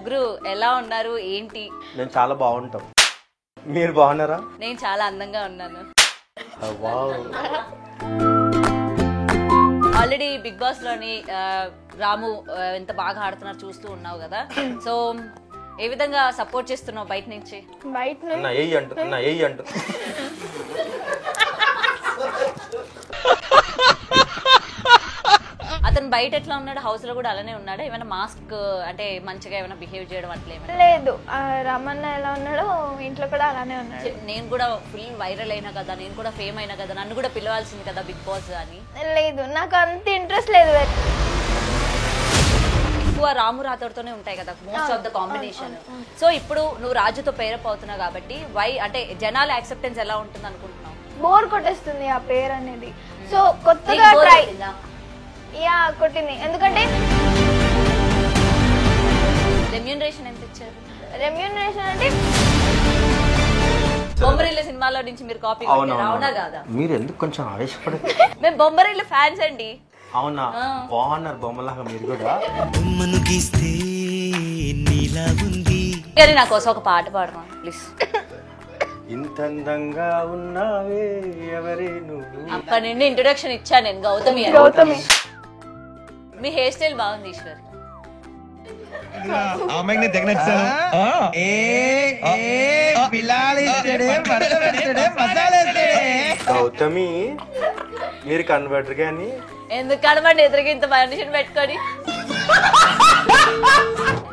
ముగ్గురు ఎలా ఉన్నారు ఏంటి? నేను చాలా బాగుంటాం. మీరు బాగున్నారా? నేను చాలా అందంగా ఉన్నాను. ఆల్రెడీ బిగ్ బాస్ లోని రాము ఎంత బాగా ఆడుతున్నారు చూస్తూ ఉన్నావు కదా. సో ఏ విధంగా సపోర్ట్ చేస్తున్నావు బయట నుంచి? అతను బయట ఎట్లా ఉన్నాడు? హౌస్ లో కూడా అలానే ఉన్నాడా? ఏమైనా మాస్క్ అంటే మంచిగా ఏమైనా బిహేవ్ చేయడం అట్లా లేదు. రమణ ఎలా ఉన్నాడో ఇంట్లో కూడా అలానే ఉన్నాడు. నేను కూడా ఫుల్ వైరల్ అయినా కదా, నేను కూడా ఫేమ్ అయినా కదా, నన్ను కూడా పిలవాల్సింది కదా బిగ్ బాస్ అని. లేదు, నాకు అంత ఇంట్రెస్ట్ లేదు. ఎక్కువ రాము రాతోడుతోనే ఉంటాయి కదా most of the combination. So ఇప్పుడు నువ్వు రాజుతో పేరప్ అవుతున్నావు కాబట్టి అంటే జనాల యాక్సెప్టెన్స్ ఎలా ఉంటుంది అనుకుంటున్నావు? బోర్ కొట్టేస్తుంది ఆ పేరు అనేది. సో కొత్తగా ట్రై కొట్టింది. ఎందుకంటే రెమ్యూనరేషన్ ఎంత ఇచ్చారు? రెమ్యూనరేషన్ అంటే బొమ్మరిల్లు సినిమాలో నుంచి మీరు కాపీ అవునా కాదా? మీరు ఎందుకు కొంచెం ఆవేశపడ? మేము బొమ్మరిల్లు ఫ్యాన్స్ అండి. అవునా? బాగున్నారు బొమ్మలాగా మీరు కూడా. కానీ నా కోసం ఒక పాట పాడమా ప్లీజ్. ఇంత అందంగా ఉన్నావే ఎవరే నువ్వు. అప్పటి నుండి ఇంట్రొడక్షన్ ఇచ్చా నేను గౌతమి. మీ హెయిర్ స్టైల్ బాగుంది ఈశ్వర్. గౌతమి మీరు కన్వర్టర్ గాని ఎందుకు కనబడి ఎదురుగా ఇంత మనిషిని పెట్టుకొని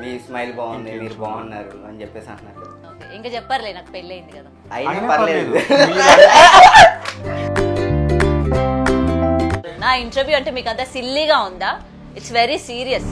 మీ స్మైల్ బాగుంది, మీరు బాగున్నారు అని చెప్పేసి అంటున్నారు. ఇంకా చెప్పారులే, నాకు పెళ్లి అయింది కదా. అయినా పర్లేదు. నా ఇంటర్వ్యూ అంటే మీకు అంతా సిల్లీగా ఉందా? It's very serious.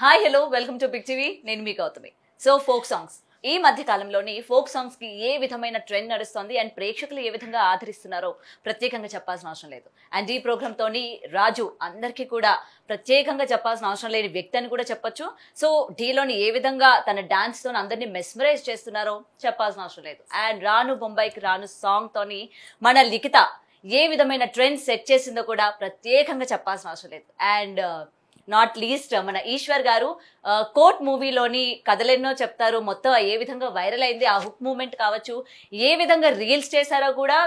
Hi hello, welcome to Big TV. నేను మీ గౌతమి. సో ఫోక్ సాంగ్స్ ఈ మధ్య కాలంలోని ఫోక్ సాంగ్స్ కి ఏ విధమైన ట్రెండ్ నడుస్తుంది అండ్ ప్రేక్షకులు ఏ విధంగా ఆదరిస్తున్నారో ప్రత్యేకంగా చెప్పాల్సిన అవసరం లేదు. అండ్ ఈ ప్రోగ్రామ్ తోని రాజు అందరికీ కూడా ప్రత్యేకంగా చెప్పాల్సిన అవసరం లేని వ్యక్తి అని కూడా చెప్పొచ్చు. సో ఢీలోని ఏ విధంగా తన డాన్స్ తో అందరినీ మెస్మరైజ్ చేస్తున్నారో చెప్పాల్సిన అవసరం లేదు. అండ్ రాను బొంబాయికి రాను సాంగ్ తోని మన లిఖిత ఏ విధమైన ట్రెండ్ సెట్ చేసిందో కూడా ప్రత్యేకంగా చెప్పాల్సిన అవసరం లేదు. అండ్ నాట్ లీస్ట్ మన ఈశ్వర్ గారు కోర్ట్ మూవీలోని కథలెన్నో చెప్తారు మొత్తం ఏ విధంగా వైరల్ అయింది, ఆ హుక్ మూమెంట్ కావచ్చు, ఏ విధంగా రీల్స్ చేశారో కూడా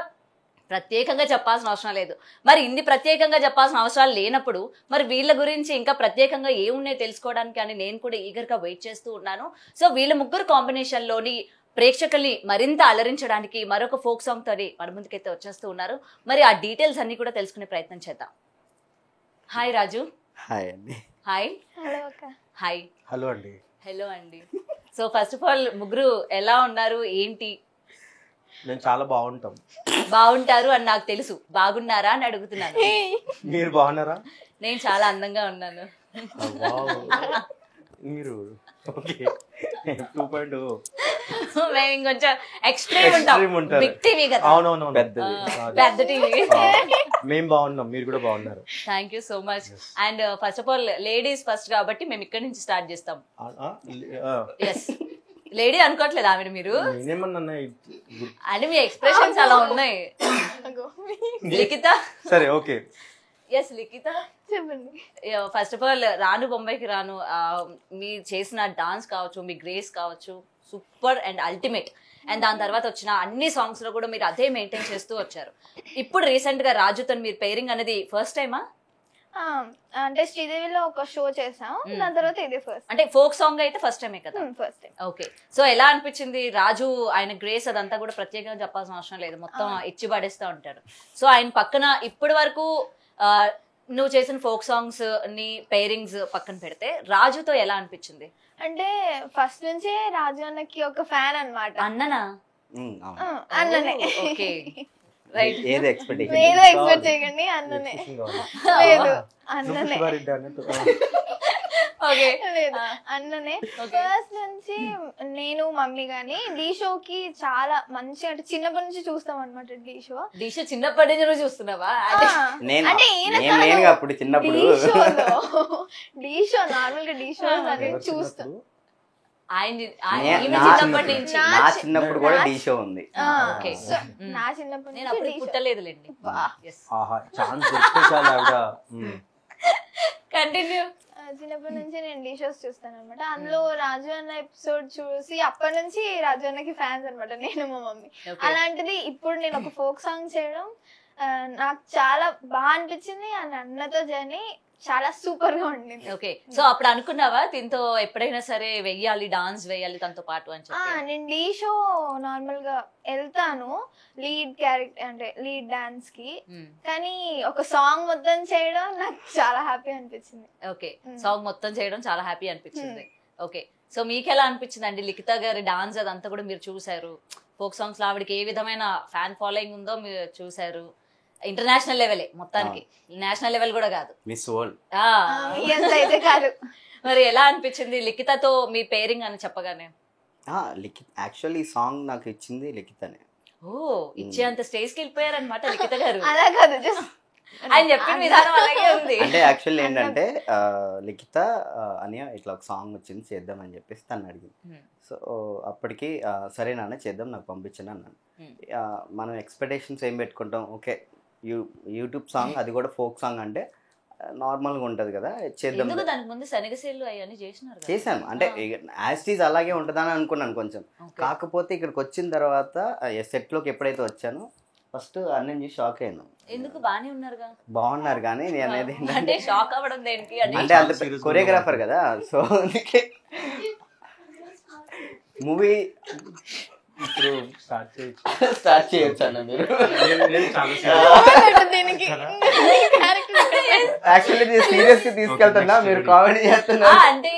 ప్రత్యేకంగా చెప్పాల్సిన అవసరం లేదు. మరి ఇన్ని ప్రత్యేకంగా చెప్పాల్సిన అవసరాలు లేనప్పుడు మరి వీళ్ళ గురించి ఇంకా ప్రత్యేకంగా ఏమున్నాయో తెలుసుకోవడానికి అని నేను కూడా ఈగర్గా వెయిట్ చేస్తూ ఉన్నాను. సో వీళ్ళ ముగ్గురు కాంబినేషన్లోని ప్రేక్షకుల్ని మరింత అలరించడానికి మరొక ఫోక్ సాంగ్ తోని మన ముందుకైతే వచ్చేస్తూ ఉన్నారు. మరి ఆ డీటెయిల్స్ అన్ని కూడా తెలుసుకునే ప్రయత్నం చేద్దాం. హాయ్ రాజు. హాయ్ అండి. హాయ్. హాయ్. హలో అండి. హలో అండి. సో ఫస్ట్ ఆఫ్ ఆల్ ముగ్గురు ఎలా ఉన్నారు ఏంటి? నేను చాలా బాగుంటాం. బాగుంటారు అని నాకు తెలుసు, బాగున్నారా అని అడుగుతున్నాను. మీరు బాగున్నారా? నేను చాలా అందంగా ఉన్నాను. మీరు ఓకే 2.0 మేము ఇంకొంచెం ఎక్స్ట్రీమ్ ఉంటాం. బిగ్ టీవీ కదా. అవునవును, పెద్ద టీవీ. మేము బాగున్నాం, మీరు కూడా బాగున్నారు. Thank you so much. And first of all ladies first కాబట్టి మేము ఇక్కడ నుంచి స్టార్ట్ చేస్తాం. ఎస్, లేడీ అనుకోవట్లేదు ఆమె మీరు అని మీ ఎక్స్ప్రెషన్స్ అలా ఉన్నాయి. లిఖిత. సరే ఓకే. ఎస్ లిఖిత చెప్పండి. ఫస్ట్ ఆఫ్ ఆల్ రాను బొంబాయికి రాను మీ చేసిన డాన్స్ కావచ్చు, మీ గ్రేస్ కావచ్చు, సూపర్ అండ్ అల్టిమేట్. అండ్ దాని తర్వాత వచ్చిన అన్ని సాంగ్స్ లో కూడా మీరు అదే మెయింటైన్ చేస్తూ వచ్చారు. ఇప్పుడు రీసెంట్ గా రాజుతో మీరు పేరింగ్ అనేది ఫస్ట్ టైమా? అంటే శ్రీదేవిలో ఒక షో చేసాం, దాని తర్వాత ఇదే ఫస్ట్. అంటే ఫోక్ సాంగ్ అయితే ఫస్ట్ టైమే కదా? First time. ఓకే. సో ఎలా అనిపించింది? రాజు ఆయన గ్రేస్ అదంతా కూడా ప్రత్యేకంగా చెప్పాల్సిన అవసరం లేదు, మొత్తం ఇచ్చి పడేస్తూ ఉంటాడు. సో ఆయన పక్కన ఇప్పటి వరకు నువ్వు చేసిన ఫోక్ సాంగ్స్ ని పేరింగ్స్ పక్కన పెడితే రాజుతో ఎలా అనిపించింది? అంటే ఫస్ట్ నుంచే రాజు అన్నకి ఒక ఫ్యాన్ అన్నమాట. అన్ననా? అన్ననే. Okay right. ఏదో ఎక్స్పెక్ట్ చేయకండి, అన్ననే. లేదు అన్ననే. ఓకే లేదు అన్ననే. ఫస్ట్ నుంచి నేను మమ్మీ గానీ ఢీ షోకి చాలా మంచి, అంటే చిన్నప్పటి నుంచి చూస్తాం అనమాట. ఢీ షో చిన్నప్పటి నుంచి నువ్వు చూస్తున్నావా? అంటే అప్పుడు చిన్నప్పుడు ఢీ షో నార్మల్ గా ఢీ షో చూస్తాం. చిన్నప్పుడు కూడా ఢీ షో ఉంది. నా చిన్నప్పుడు నేను అప్పుడు పుట్టలేదులేండి. కంటిన్యూ. చిన్నప్పటి నుంచి నేను ఢీ షోస్ చూస్తాను అనమాట. అందులో రాజు అన్న ఎపిసోడ్ చూసి అప్పటి నుంచి రాజు అన్నకి ఫ్యాన్స్ అనమాట నేను మా మమ్మీ. అలాంటిది ఇప్పుడు నేను ఒక ఫోక్ సాంగ్ చేయడం నాకు చాలా బాగా అనిపించింది. అండ్ అన్నతో జర్నీ చాలా సూపర్ గా ఉండింది. ఓకే, సో అప్పుడు అనుకున్నావా దీంతో ఎప్పుడైనా సరే వెయ్యాలి, డాన్స్ వేయాలి తనతో పాటు అని చెప్పి? నేను ఢీ షో నార్మల్ గా వెళ్తాను లీడ్ క్యారెక్టర్ అంటే లీడ్ డాన్స్ కి, కానీ ఒక సాంగ్ మొత్తం చేయడం నాకు చాలా హ్యాపీ అనిపించింది. ఓకే, సాంగ్ మొత్తం చేయడం చాలా హ్యాపీ అనిపించింది. ఓకే, సో మీకు ఎలా అనిపించింది అండి లిఖిత గారి డాన్స్ అదంతా కూడా మీరు చూసారు, ఫోక్ సాంగ్స్ లో ఆవిడకి ఏ విధమైన ఫ్యాన్ ఫాలోయింగ్ ఉందో మీరు చూసారు, ఇంటర్నేషనల్ లెవెలే మొత్తానికి, నేషనల్ లెవెల్ కూడా కాదు, మిస్ వరల్డ్. అయితే కాదు. మరి ఎలా అనిపించింది లిఖితతో మీ పేరింగ్ అని చెప్పగానే? లిఖిత్ యాక్చువల్లీ ఈ సాంగ్ నాకు ఇచ్చింది లిఖితనే. ఓ, ఇచ్చే అంత స్టేజ్ కి వెళ్ళిపోయారనమాట లిఖిత గారు. అలా కాదు, జస్ట్ ఆయన చెప్పిన విధానం అలాగే ఉంది. అంటే యాక్చువల్లీ ఏంటంటే లిఖిత అని ఇట్లా ఒక సాంగ్ వచ్చింది చేద్దామని చెప్పేసి తను అడిగింది. సో అప్పటికి సరే నాన్న చేద్దాం, నాకు పంపించండి అన్నాను. మనం ఎక్స్పెక్టేషన్స్ ఏం పెట్టుకుంటాం, ఓకే యూట్యూబ్ సాంగ్ అది కూడా ఫోక్ సాంగ్ అంటే నార్మల్గా ఉంటుంది కదా, చేద్దాం. దానికి ముందు శనగసేలు అవన్నీ చేశాను అంటే యాస్టీజ్ అలాగే ఉంటుందని అనుకున్నాను కొంచెం. కాకపోతే ఇక్కడికి వచ్చిన తర్వాత సెట్లోకి ఎప్పుడైతే వచ్చానో ఫస్ట్ అన్నీ చూసి షాక్ అయ్యాను. ఎందుకు బానే ఉన్నారుగా? బాగున్నారు కానీ నేను అనేది అంటే షాక్ అవ్వడం దేనికి అంటే అంత కొరియోగ్రాఫర్ కదా, సో అందుకే మూవీ ఇప్పుడు స్టార్ట్ చేయొచ్చు అన్న మీరు. దీనికి యాక్చువల్లీ సీరియస్ గా తీసుకెళ్తున్నా, మీరు కామెడీ చేస్తున్నారు. అంటే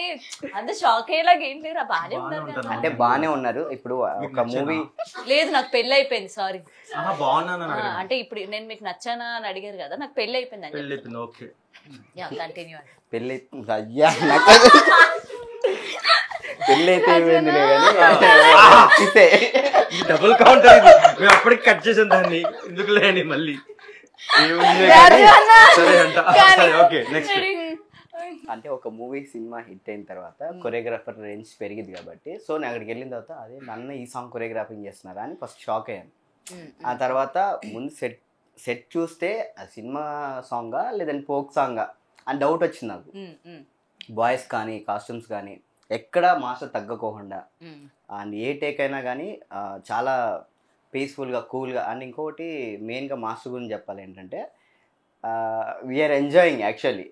అంత షాక్ అయ్యేలాగా ఏం లేరు, బానే ఉన్నారు. అంటే బానే ఉన్నారు. ఇప్పుడు ఒక మూవీ లేదు, నాకు పెళ్లి అయిపోయింది. సారీ, బాగున్నాను అంటే ఇప్పుడు నేను మీకు నచ్చానా అని అడిగారు కదా, నాకు పెళ్లి అయిపోయింది అని. Okay, continue. పెళ్ళి అయ్యా పెళ్ళి అయితే ఏమైంది డబుల్ కౌంటర్ ఇది, మేము అప్పటికి కట్ చేసాం దాన్ని, ఎందుకు లేని మళ్ళీ సరే అంట. Okay, next. అంటే ఒక మూవీ సినిమా హిట్ అయిన తర్వాత కొరియోగ్రాఫర్ రేంజ్ పెరిగింది కాబట్టి, సో నేను అక్కడికి వెళ్ళిన తర్వాత అదే నన్ను ఈ సాంగ్ కొరియోగ్రాఫింగ్ చేస్తున్నారా అని ఫస్ట్ షాక్ అయ్యాను. ఆ తర్వాత ముందు సెట్ చూస్తే సినిమా సాంగా లేదంటే ఫోక్ సాంగా అని డౌట్ వచ్చింది నాకు. బాయ్స్ కానీ కాస్ట్యూమ్స్ కానీ ఎక్కడ మాస్టర్ తగ్గకోకుండా, అండ్ ఏ టేక్ అయినా కానీ చాలా పీస్ఫుల్గా కూల్గా. అండ్ ఇంకొకటి మెయిన్గా మాస్టర్ గురించి చెప్పాలి ఏంటంటే వీఆర్ ఎంజాయింగ్ యాక్చువల్లీ.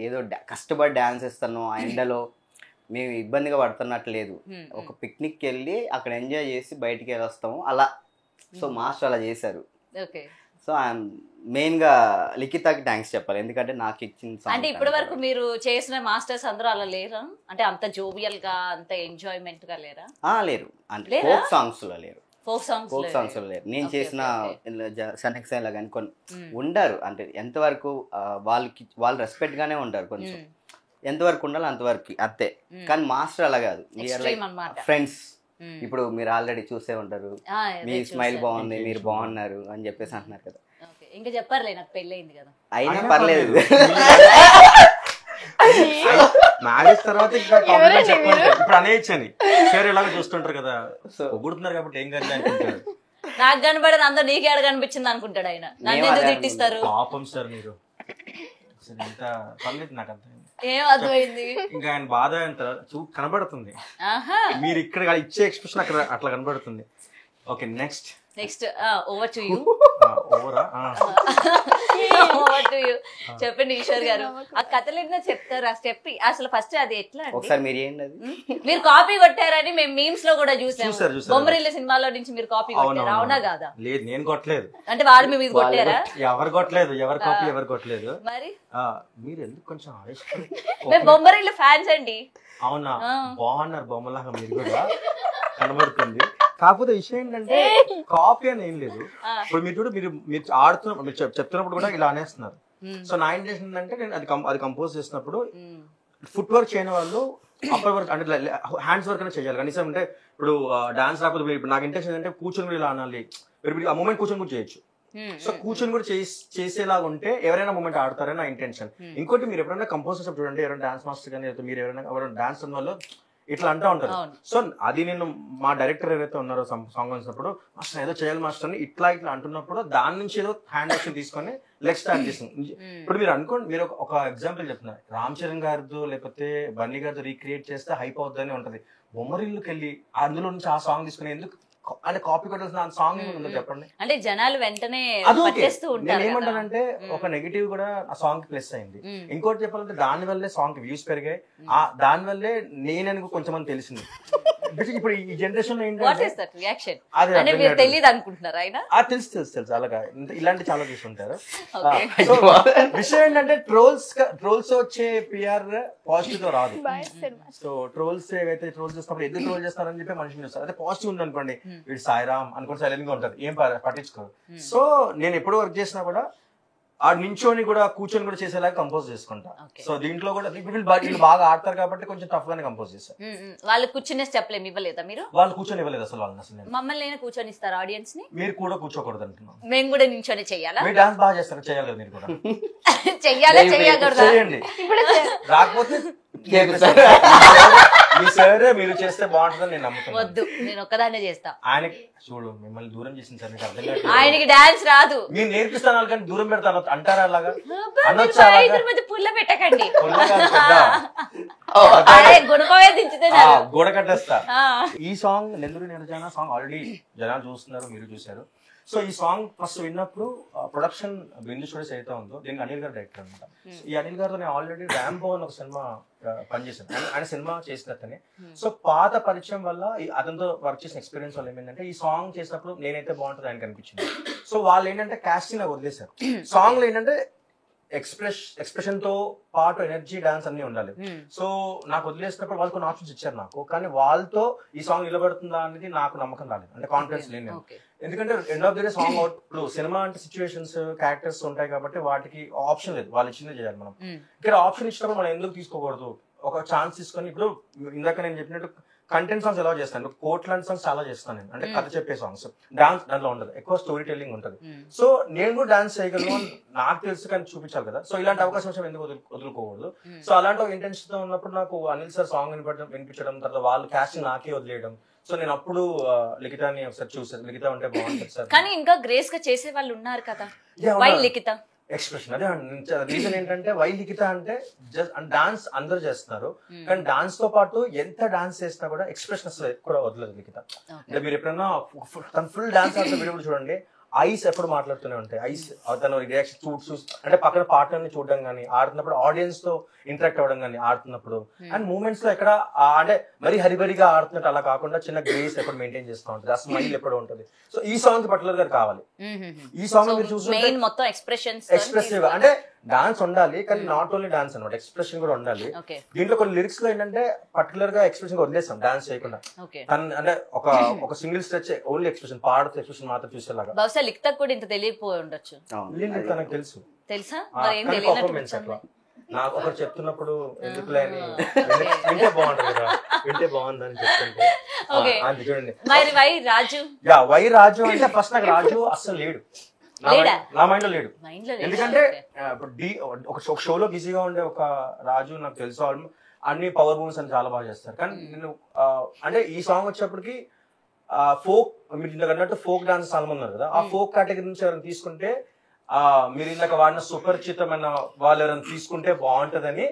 ఏదో కష్టపడి డ్యాన్స్ ఇస్తాను ఆ ఎండలో, మేము ఇబ్బందిగా పడుతున్నట్టు లేదు. ఒక పిక్నిక్కి వెళ్ళి అక్కడ ఎంజాయ్ చేసి బయటికి వెళ్ళి వస్తాము అలా. సో మాస్టర్ అలా చేశారు. సో ఐఎమ్ మెయిన్గా లిఖితకి థ్యాంక్స్ చెప్పాలి, ఎందుకంటే నాకు ఇచ్చిన. అంటే ఇప్పటి వరకు మీరు చేసిన మాస్టర్స్ అందరూ అలా లేరా? అంటే అంత జోవియల్ గా, అంత ఎంజాయ్మెంట్ గా లేరా? లేరు, అంటే ఫోక్ సాంగ్స్ లో లేరు. ఫోక్ సాంగ్స్ లో లేరు. నేను చేసిన సనెక్సైన్ లా కానీ కొన్ని ఉండారు. అంటే ఎంతవరకు వాళ్ళు రెస్పెక్ట్ గానే ఉంటారు, కొంచెం ఎంతవరకు ఉండాలి అంతవరకు అంతే. కానీ మాస్టర్ అలా కాదు, ఫ్రెండ్స్. ఇప్పుడు మీరు ఆల్రెడీ చూసే ఉంటారు, మీ స్మైల్ బాగుంది, మీరు బాగున్నారు అని చెప్పేసి అంటున్నారు కదా. ఇంకా చెప్పారులే, నాకు పెళ్లి అయింది కదా, అయినా పర్లేదు. మ్యారేజ్ తర్వాత ఇంకా కాంప్లిమెంట్స్ చెప్పండి. ఇప్పుడు అనేయచ్చని షేర్ ఎలాగో చూస్తుంటారు కదా, పొగుడుతున్నారు కాబట్టి ఏం కానీ అనుకుంటారు. నాకు కనబడేది అందరూ నీకేడ కనిపించింది అనుకుంటాడు ఆయన. నన్ను ఎందుకు తిట్టిస్తారు? పాపం సార్ మీరు, ఎంత పర్లేదు నాకు అంత ఏం అర్థమైంది. ఇంకా ఆయన బాధ ఎంత కనబడుతుంది, మీరు ఇక్కడ ఇచ్చే ఎక్స్ప్రెషన్ అక్కడ అట్లా కనబడుతుంది. Okay, next over to you. చెప్పండి ఈశ్వర్ గారు, ఆ కథలు ఎన్నో చెప్తారు, ఆ స్టెప్ అసలు ఫస్ట్ అది ఎట్లా? ఒకసారి మీరు ఏంటి, మీరు కాపీ కొట్టారని మేము మీమ్స్ లో కూడా చూసాము. బొమ్మరిల్ల సినిమాలో నుంచి మీరు కాపీ కొట్టారు, అవునా కాదా? లేదు, నేను కొట్టలేదు. అంటే వాళ్ళు మీ మీద కొట్టారా? ఎవరు కొట్టలేదు, ఎవరు కాపీ ఎవరు కొట్టలేదు. మరి మీరు ఎందుకు కొంచెం మేము బొమ్మరిల్ల ఫ్యాన్స్ అండి. అవునా, బాగున్నారు బొమ్మలాగా మీరు కూడా కనబడుతుంది. కాకపోతే విషయం ఏంటంటే కాపీ అని ఏం లేదు. ఇప్పుడు మీరు చూడు, మీరు ఆడుతున్నప్పుడు, మీరు చెప్తున్నప్పుడు కూడా ఇలా అనేస్తున్నారు. సో నా ఇంటెన్షన్ ఏంటంటే నేను అది కంపోజ్ చేసినప్పుడు ఫుట్ వర్క్ చేయని వాళ్ళు అప్పర్ వర్క్ అంటే హ్యాండ్స్ వర్క్ అనేది చేయాలి కనీసం. అంటే ఇప్పుడు డాన్స్ రాకపోతే ఇప్పుడు నాకు ఇంటెన్షన్ ఏంటంటే కూర్చొని కూడా ఇలా అనాలి, ఆ మూమెంట్ కూర్చొని కూడా చేయొచ్చు. సో కూర్చొని కూడా చేసేలాగా ఉంటే ఎవరైనా మూమెంట్ ఆడతారని నా ఇంటెన్షన్. ఇంకోటి, మీరు ఎప్పుడైనా కంపోజ్ చేసినప్పుడు చూడండి, ఎవరైనా డాన్స్ మాస్టర్ కానీ మీరు ఎవరైనా డాన్స్ అన్న వాళ్ళు ఇట్లా అంటూ ఉంటారు. అవును. సో అది నేను మా డైరెక్టర్ ఏదైతే ఉన్నారో సాంగ్ వచ్చినప్పుడు మాస్టర్ ఏదో చేయాలి మాస్టర్ అని ఇట్లా అంటున్నప్పుడు దాని నుంచి ఏదో హ్యాండ్ యాక్షన్ తీసుకొని లెగ్ స్టార్ట్ చేసింది. ఇప్పుడు మీరు అనుకోండి, మీరు ఒక ఎగ్జాంపుల్ చెప్తున్నారు, రామ్ చరణ్ గారితో లేకపోతే బన్నీ గారితో రీక్రియేట్ చేస్తే హైప్ అవుతుందని ఉంటది. బొమ్మరిల్లుకి వెళ్ళి అందులో నుంచి ఆ సాంగ్ తీసుకుని ఎందుకు అంటే కాపీ కొట్టాల్సిన సాంగ్ ఏముందో చెప్పండి. అంటే జనాలు వెంటనే అది ఓకే. పట్టేస్తూ నేను ఉంటారు కదా. ఏమంటానంటే ఒక నెగిటివ్ కూడా ఆ సాంగ్ కి ప్లస్ అయింది. ఇంకోటి చెప్పాలంటే దాని వల్లే సాంగ్ వ్యూస్ పెరిగాయి, దాని వల్లే నేననుకో కొంచెం అని తెలిసింది. ఇప్పుడు ఈ జనరేషన్ లో వాట్ ఏంటంటే ఇస్ దట్ రియాక్షన్ అది అంటే అర్థం మీరు కాదు. తెలియదు అనుకుంటున్నారా ఆయన? తెలుసు తెలుసు తెలుసు అలాగా ఇలాంటి చాలా చూస్తుంటారు. Okay. సో విషయం ఏంటంటే ట్రోల్స్ వచ్చే పిఆర్ పాజిటివ్ తో రాదు. బాయ్ సినిమా సో ట్రోల్స్ ఏవైతే ట్రోల్స్ చేస్తున్నప్పుడు ఎందుకు ట్రోల్ చేస్తారని చెప్పి మనిషిని చూస్తారు. అదే పాజిటివ్ ఉంది అనుకోండి, వీడు సాయిరామ్ అనుకోని సైలెంట్ గా ఉంటారు, ఏం పట్టించుకోరు. సో నేను ఎప్పుడు వర్క్ చేసినా కూడా ఆ నించోని కూడా కూర్చొని కూడా చేసేలాగా కంపోజ్ చేసుకుంటా. సో దీంట్లో కూడా వీళ్ళు బాగా ఆడతారు కాబట్టి కొంచెం టఫ్ గానే కంపోజ్ చేస్తారు. వాళ్ళు కూర్చునే స్టెప్ ఏమి ఇవ్వలేదా మీరు? వాళ్ళు కూర్చొని ఇవ్వలేదు అసలు వాళ్ళని. అసలు మమ్మల్ని అయినా కూర్చొని ఇస్తారు ఆడియన్స్ ని? మీరు కూడా కూర్చోకూడదు అంటున్నాను. మేము కూడా నించొని చెయ్యాలా? మీరు డాన్స్ బాగా చేస్తారు, చేయాలి కదా మీరు కూడా. చెయ్యాలా చెయ్యకూడదా? చేయండి, రాకపోతే మీ సరే మీరు చేస్తే బాగుంటుందని నేను నమ్ముతున్నాను. వద్దు, నేను ఒక్కదాన్నే చేస్తా. ఆయనకి చూడు మిమ్మల్ని దూరం చేసింది సార్, మీకు అర్థం కాదు. ఆయనకి డాన్స్ రాదు. మీరు నేర్పిస్తాను వాళ్ళ కానీ దూరం పెడతాను అంటారా? అలాగా అబ్బా, అనొచ్చా? మీరు ఇద్దరి మధ్య పుల్ల పెట్టకండి. పొల్ల కాదు, పెద్ద. అరే గుణపవే దించితే గోడ కట్టేస్తా. ఆ. ఈ సాంగ్ నెందురు నిరజన సాంగ్ ఆల్రెడీ జనాలు చూస్తున్నారు, మీరు చూసారు. సో ఈ సాంగ్ ఫస్ట్ విన్నప్పుడు ప్రొడక్షన్ బిందు స్టూడియోస్ అయితే ఉందో దీనికి అనిల్ గారు డైరెక్టర్ అనమాట. ఈ అనిల్ గారితో నేను ఆల్రెడీ ర్యాంబో అని ఒక సినిమా పనిచేశాను, ఆయన సినిమా చేసినట్టనే. సో పాత పరిచయం వల్ల అతనితో వర్క్ చేసిన ఎక్స్పీరియన్స్ వల్ల ఏమైందంటే ఈ సాంగ్ చేసినప్పుడు నేనైతే బాగుంటుంది ఆయనకు అనిపించింది. సో వాళ్ళు ఏంటంటే కాస్టింగ్ నాకు వదిలేశారు. సాంగ్ లో ఏంటంటే ఎక్స్ప్రెషన్ తో పాటు ఎనర్జీ డాన్స్ అన్ని ఉండాలి. సో నాకు వదిలేసినప్పుడు వాళ్ళు కొన్ని ఆప్షన్స్ ఇచ్చారు నాకు, కానీ వాళ్ళతో ఈ సాంగ్ నిలబడుతుందా అనేది నాకు నమ్మకం రాలేదు, అంటే కాన్ఫిడెన్స్ లేదు నేను. ఎందుకంటే end of the day song out ఇప్పుడు సినిమా అంటే సిచ్యువేషన్స్ క్యారెక్టర్స్ ఉంటాయి కాబట్టి వాటికి ఆప్షన్ లేదు, వాళ్ళు ఇచ్చిందే చేయాలి మనం. ఇక్కడ ఆప్షన్ ఇచ్చినప్పుడు మనం ఎందుకు తీసుకోకూడదు, ఒక ఛాన్స్ తీసుకొని. ఇప్పుడు ఇందాక నేను చెప్పినట్టు కంటెంట్ సాంగ్స్ ఎలా చేస్తాను, కోట్ లాంటి సాంగ్స్ చాలా చేస్తాను నేను, అంటే కథ చెప్పే సాంగ్స్. డాన్స్ దాంట్లో ఉండదు, ఎక్కువ స్టోరీ టెల్లింగ్ ఉంటుంది. సో నేను కూడా డాన్స్ చేయగలను నాకు తెలుసు, కానీ చూపించాలి కదా. సో ఇలాంటి అవకాశం వచ్చి ఎందుకు వదులుకోకూడదు. సో అలాంటి ఒక ఇంటెన్షన్ తో ఉన్నప్పుడు నాకు అనిల్ సార్ సాంగ్ వినిపించడం, తర్వాత వాళ్ళు కాస్టింగ్ నాకే వదిలేయడం. సో నేను అప్పుడు లిఖితాని ఒకసారి చూసాను, లిఖిత ఉంటే బాగుంటుంది సార్. కానీ ఇంకా గ్రేస్ గా చేసే వాళ్ళు ఉన్నారు కదా, వై లిఖిత ఎక్స్ప్రెషన్ అదే రీజన్ ఏంటంటే వై లిఖిత అంటే జస్ట్ డాన్స్ అందరూ చేస్తున్నారు, కానీ డాన్స్ తో పాటు ఎంత డాన్స్ చేసినా కూడా ఎక్స్ప్రెషన్ అసలు ఎక్కువ వదలదు లిఖిత. అంటే మీరు ఎప్పుడైనా తన ఫుల్ డాన్స్ ఆడుతున్న వీడియో చూడండి, ఐస్ ఎప్పుడు మాట్లాడుతూనే ఉంటాయి. ఐస్ తన రియాక్షన్ చూసి అంటే పక్కన పాటలని చూడడం కానీ, ఆడుతున్నప్పుడు ఆడియన్స్ తో ఇంటరాక్ట్ అవ్వడం కానీ, ఆడుతున్నప్పుడు అండ్ మూమెంట్స్ లో ఎక్కడ అంటే మరీ హరిబరిగా ఆడుతున్నట్టు అలా కాకుండా చిన్న గ్రేస్ ఎప్పుడు మెయింటైన్ చేస్తూ ఉంటుంది, ఆ స్మైల్ ఎప్పుడు ఉంటుంది. సో ఈ సాంగ్ పర్టికులర్ గా కావాలి. ఈ సాంగ్ మీరు చూస్తుంటే మొత్తం ఎక్స్ప్రెసివ్ అంటే డాన్స్ ఉండాలి, కానీ నాట్ ఓన్లీ డాన్స్ అనమాట, ఎక్స్ప్రెషన్ కూడా ఉండాలి. దీంట్లో కొన్ని లిరిక్స్ లో ఏంటంటే పర్టికులర్ గా ఎక్స్ప్రెషన్ వదిలేస్తాం డాన్స్ చేయకుండా. అంటే ఒక సింగిల్ స్ట్రెచ్ ఓన్లీ ఎక్స్ప్రెషన్, పాడుతూ ఎక్స్ప్రెషన్ మాత్రం చూసేలాగా. బహుశా లిఖిత కూడా ఇంత తెలియకపోయి ఉండొచ్చు. తనకు తెలుసు, తెలుసా? పర్ఫార్మెన్స్ అట్లా నాకు ఒకరు చెప్తున్నప్పుడు ఎందుకులే అని వింటే బాగుంటుంది కదా, వింటే బాగుందని చెప్తుంటే అది చూడండి. వై రాజు అంటే ఫస్ట్ నాకు రాజు అస్సలు లేడు, నా మైండ్ లో లేడు. ఎందుకంటే ఒక షోలో బిజీగా ఉండే ఒక రాజు నాకు తెలుసు, అన్ని పవర్ మూవ్స్ అని చాలా బాగా చేస్తారు. కానీ నేను అంటే ఈ సాంగ్ వచ్చేప్పటికి ఫోక్, మీరు ఇందాక అన్నట్టు ఫోక్ డాన్స్ చాలా మంది ఉన్నారు కదా, ఆ ఫోక్ కేటగిరీ నుంచి ఎవరైనా తీసుకుంటే మీరు ఇందాక వాడిన సుపరిచితమైన వాళ్ళు ఎవరైనా తీసుకుంటే బాగుంటదని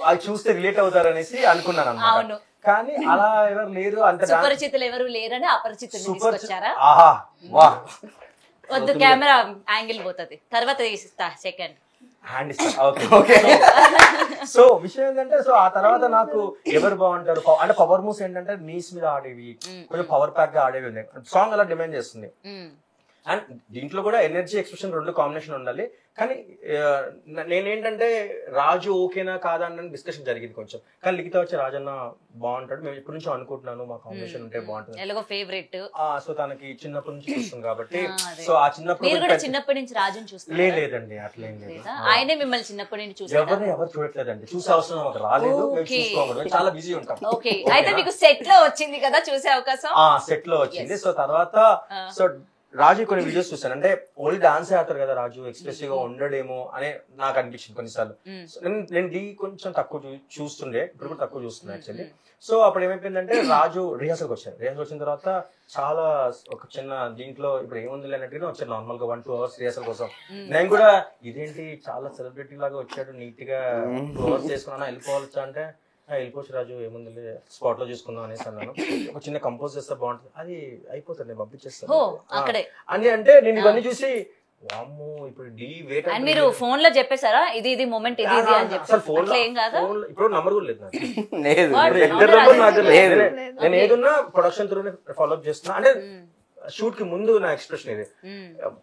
అది చూస్తే రిలేట్ అవుతారనేసి అనుకున్నాను అన్నమాట. కానీ అలా ఎవరు లేరు, అంత సుపరిచితులు ఎవరు లేరని అపరిచితులు తీసుకొచ్చారా? ఆహా వా వద్దు, కెమెరా యాంగిల్ పోతుంది, తర్వాత తీసిస్తా సెకండ్ హ్యాండ్ ఇస్తా. ఓకే. సో విషయం ఏంటంటే సో ఆ తర్వాత నాకు ఎవరు బాగుంటారు అంటే పవర్ మూవ్స్ ఏంటంటే నీస్ మీద ఆడేవి, కొంచెం పవర్ ప్యాక్ గా ఆడేవి ఉన్నాయి. సాంగ్ అలా డిమాండ్ చేస్తుంది. అండ్ దీంట్లో కూడా ఎనర్జీ ఎక్స్ప్రెషన్ రెండు కాంబినేషన్ ఉండాలి. కానీ నేనేంటంటే రాజు ఓకేనా కాదా అని డిస్కషన్ జరిగింది కొంచెం, కానీ లిఖిత వచ్చి రాజన్న బాగుంటాడు, మేము ఇప్పటి నుంచో అనుకుంటున్నాను మా కాంబినేషన్ ఉంటే బాగుంటుంది, ఫేవరెట్. సో తనకి చిన్నప్పటి నుంచి చూస్తుంది కాబట్టి. సో ఆ చిన్నప్పటి నుంచి రాజుని చూస్తారు? లేదండి అట్లేం లేదు, ఆయనే మిమ్మల్ని చిన్నప్పటి నుంచి చూస్తారు. ఎవరు చూడట్లేదండి, చూసే అవసరం మాకు రాలేదు, చాలా బిజీ ఉంటాం. ఓకే, అయితే మీకు సెట్ లో వచ్చింది కదా చూసే అవకాశం? సెట్ లో వచ్చింది. సో తర్వాత సో రాజు కొన్ని వీడియోస్ చూసాను, అంటే ఓన్లీ డాన్స్ ఆడతారు కదా రాజు, ఎక్స్ప్రెసివ్ గా ఉండడేమో అని నాకు అనిపించింది కొన్నిసార్లు. నేను డీ కొంచెం తక్కువ చూస్తుండే, ఇప్పుడు కూడా తక్కువ చూస్తున్నా యాక్చువల్లీ. సో అప్పుడు ఏమైపోయిందంటే రాజు రిహార్సల్కి వచ్చారు. రిహార్సల్ వచ్చిన తర్వాత చాలా ఒక చిన్న దీంట్లో ఇప్పుడు ఏముంది అన్నట్టుగా వచ్చారు నార్మల్ గా 1-2 hours రిహార్సల్ కోసం. నేను కూడా ఇదేంటి చాలా సెలబ్రిటీ లాగా వచ్చాడు, నీట్ గా 2 hours చేసుకున్నా వెళ్ళిపోవచ్చా అంటే వెళ్ళిపోవచ్చు రాజు ఏముంది స్పాట్ లో చూసుకుందాం అనేసి అన్నాను. ఒక చిన్న కంపోజ్ చేస్తే బాగుంటుంది, అది అయిపోతుంది నేను పంపించేస్తాను అని అంటే నేను ఇవన్నీ చూసి వామ్మో ఇప్పుడు డీ వెయిట్ అండ్ మీరు ఫోన్ లో చెప్పేసారా ఇది మూమెంట్ ఇది ఇది అని చెప్పి? అసలు ఫోన్ ఏం కాదా? ఇప్పుడు నంబర్ కూడా లేదు నాకు. లేదు నేను ఏదున్నా ప్రొడక్షన్ త్రూనే ఫాలో అప్ చేస్తున్నా. అంటే షూట్ కి ముందు నా ఎక్స్ప్రెషన్ ఇది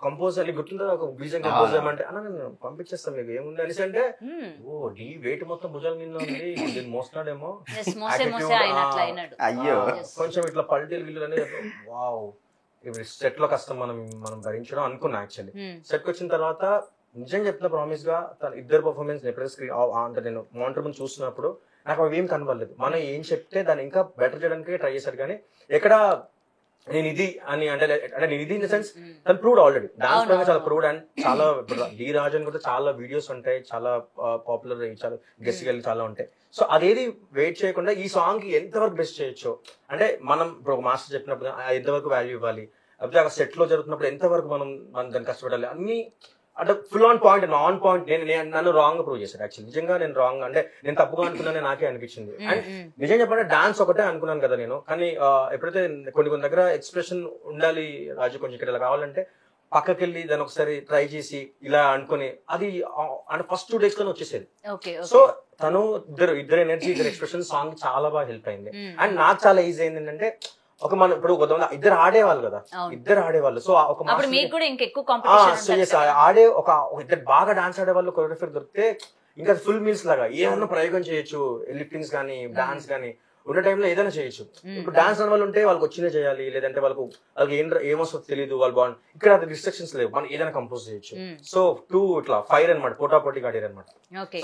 కంపోజ్ అని గుర్తుందా, ఒక బీజం కంపోజ్ చేయమంటే అన్న నేను పంపించేస్తాను మీకు ఏముంది అనేసి అంటే ఓ డీ వెయిట్ మొత్తం భుజాల మీద ఉంది, దీన్ని మోస్తున్నాడేమో అయ్యో కొంచెం ఇట్లా పల్టీలు గిల్లు అనేది వావ్ ఇప్పుడు సెట్ లో కష్టం మనం భరించడం అనుకున్నా. యాక్చువల్లీ సెట్ కి వచ్చిన తర్వాత నిజం చెప్తున్నా ప్రామిస్ గా తన ఇద్దరు పర్ఫార్మెన్స్ ఎప్పుడైతే స్క్రీన్ అంటే నేను మానిటర్ ముందు చూస్తున్నప్పుడు నాకు అవి ఏం కనబడలేదు. మనం ఏం చెప్తే దాన్ని ఇంకా బెటర్ చేయడానికి ట్రై చేశారు, కానీ ఎక్కడ నేను ఇది అని అంటే నేను ఇది ఇన్ ద సెన్స్ తను ప్రూవ్డ్ ఆల్రెడీ డాన్స్ పరంగా చాలా ప్రూవ్డ్. అండ్ చాలా డి రాజన్ కూడా చాలా వీడియోస్ ఉంటాయి, చాలా పాపులర్ చాలా గెస్ట్ గెలి చాలా ఉంటాయి. సో అదేది వెయిట్ చేయకుండా ఈ సాంగ్ కి ఎంతవరకు బెస్ట్ చేయొచ్చు అంటే మనం ఇప్పుడు ఒక మాస్టర్ చెప్పినప్పుడు ఎంతవరకు వాల్యూ ఇవ్వాలి, లేకపోతే అక్కడ సెట్ లో జరుగుతున్నప్పుడు ఎంతవరకు మనం దాన్ని కష్టపడాలి అన్ని అంటే full on point on point. నన్ను రాంగ్ ప్రూవ్ చేశాడు యాక్చువల్లీ. నిజంగా నేను రాంగ్ అంటే నేను తప్పుగా అనుకున్నానే నాకే అనిపించింది. అండ్ నిజం చెప్పంటే డాన్స్ ఒకటే అనుకున్నాను కదా నేను, కానీ ఎప్పుడైతే కొన్ని దగ్గర ఎక్స్ప్రెషన్ ఉండాలి రాజు కొంచెం ఇక్కడ ఇలా కావాలంటే పక్కకి వెళ్ళి దాన్ని ఒకసారి ట్రై చేసి ఇలా అనుకుని అది అంటే ఫస్ట్ 2 days లోనే వచ్చేసేది. సో తను ఇద్దరు ఎనర్జీ ఇద్దరు ఎక్స్ప్రెషన్ సాంగ్ చాలా బాగా హెల్ప్ అయింది. అండ్ నాకు చాలా ఈజీ అయింది ఏంటంటే ఒక మనం ఇప్పుడు ఇద్దరు ఆడేవాళ్ళు కదా, ఇద్దరు ఆడేవాళ్ళు. సో ఒక ఆడే ఒక ఇద్దరు బాగా డాన్స్ ఆడేవాళ్ళు కొరియోగ్రఫర్ దొరికితే ఇంకా ఫుల్ మీల్స్ లాగా ఏమన్నా ప్రయోగం చేయొచ్చు, లిఫ్టింగ్స్ కానీ డాన్స్ కానీ ఉన్న టైంలో ఏదైనా చేయొచ్చు. ఇప్పుడు డాన్స్ అనే వాళ్ళు ఉంటే వాళ్ళకి వచ్చినే చేయాలి, లేదంటే వాళ్ళకి ఏమొస్తుందో తెలియదు, వాళ్ళు బాగుంది. ఇక్కడ అది రిస్ట్రిక్షన్స్ లేవు, మనం ఏదైనా కంపోజ్ చేయొచ్చు. సో ఇట్లా ఫైర్ అనమాట, పోటాపోటీగా ఆడారు అనమాట.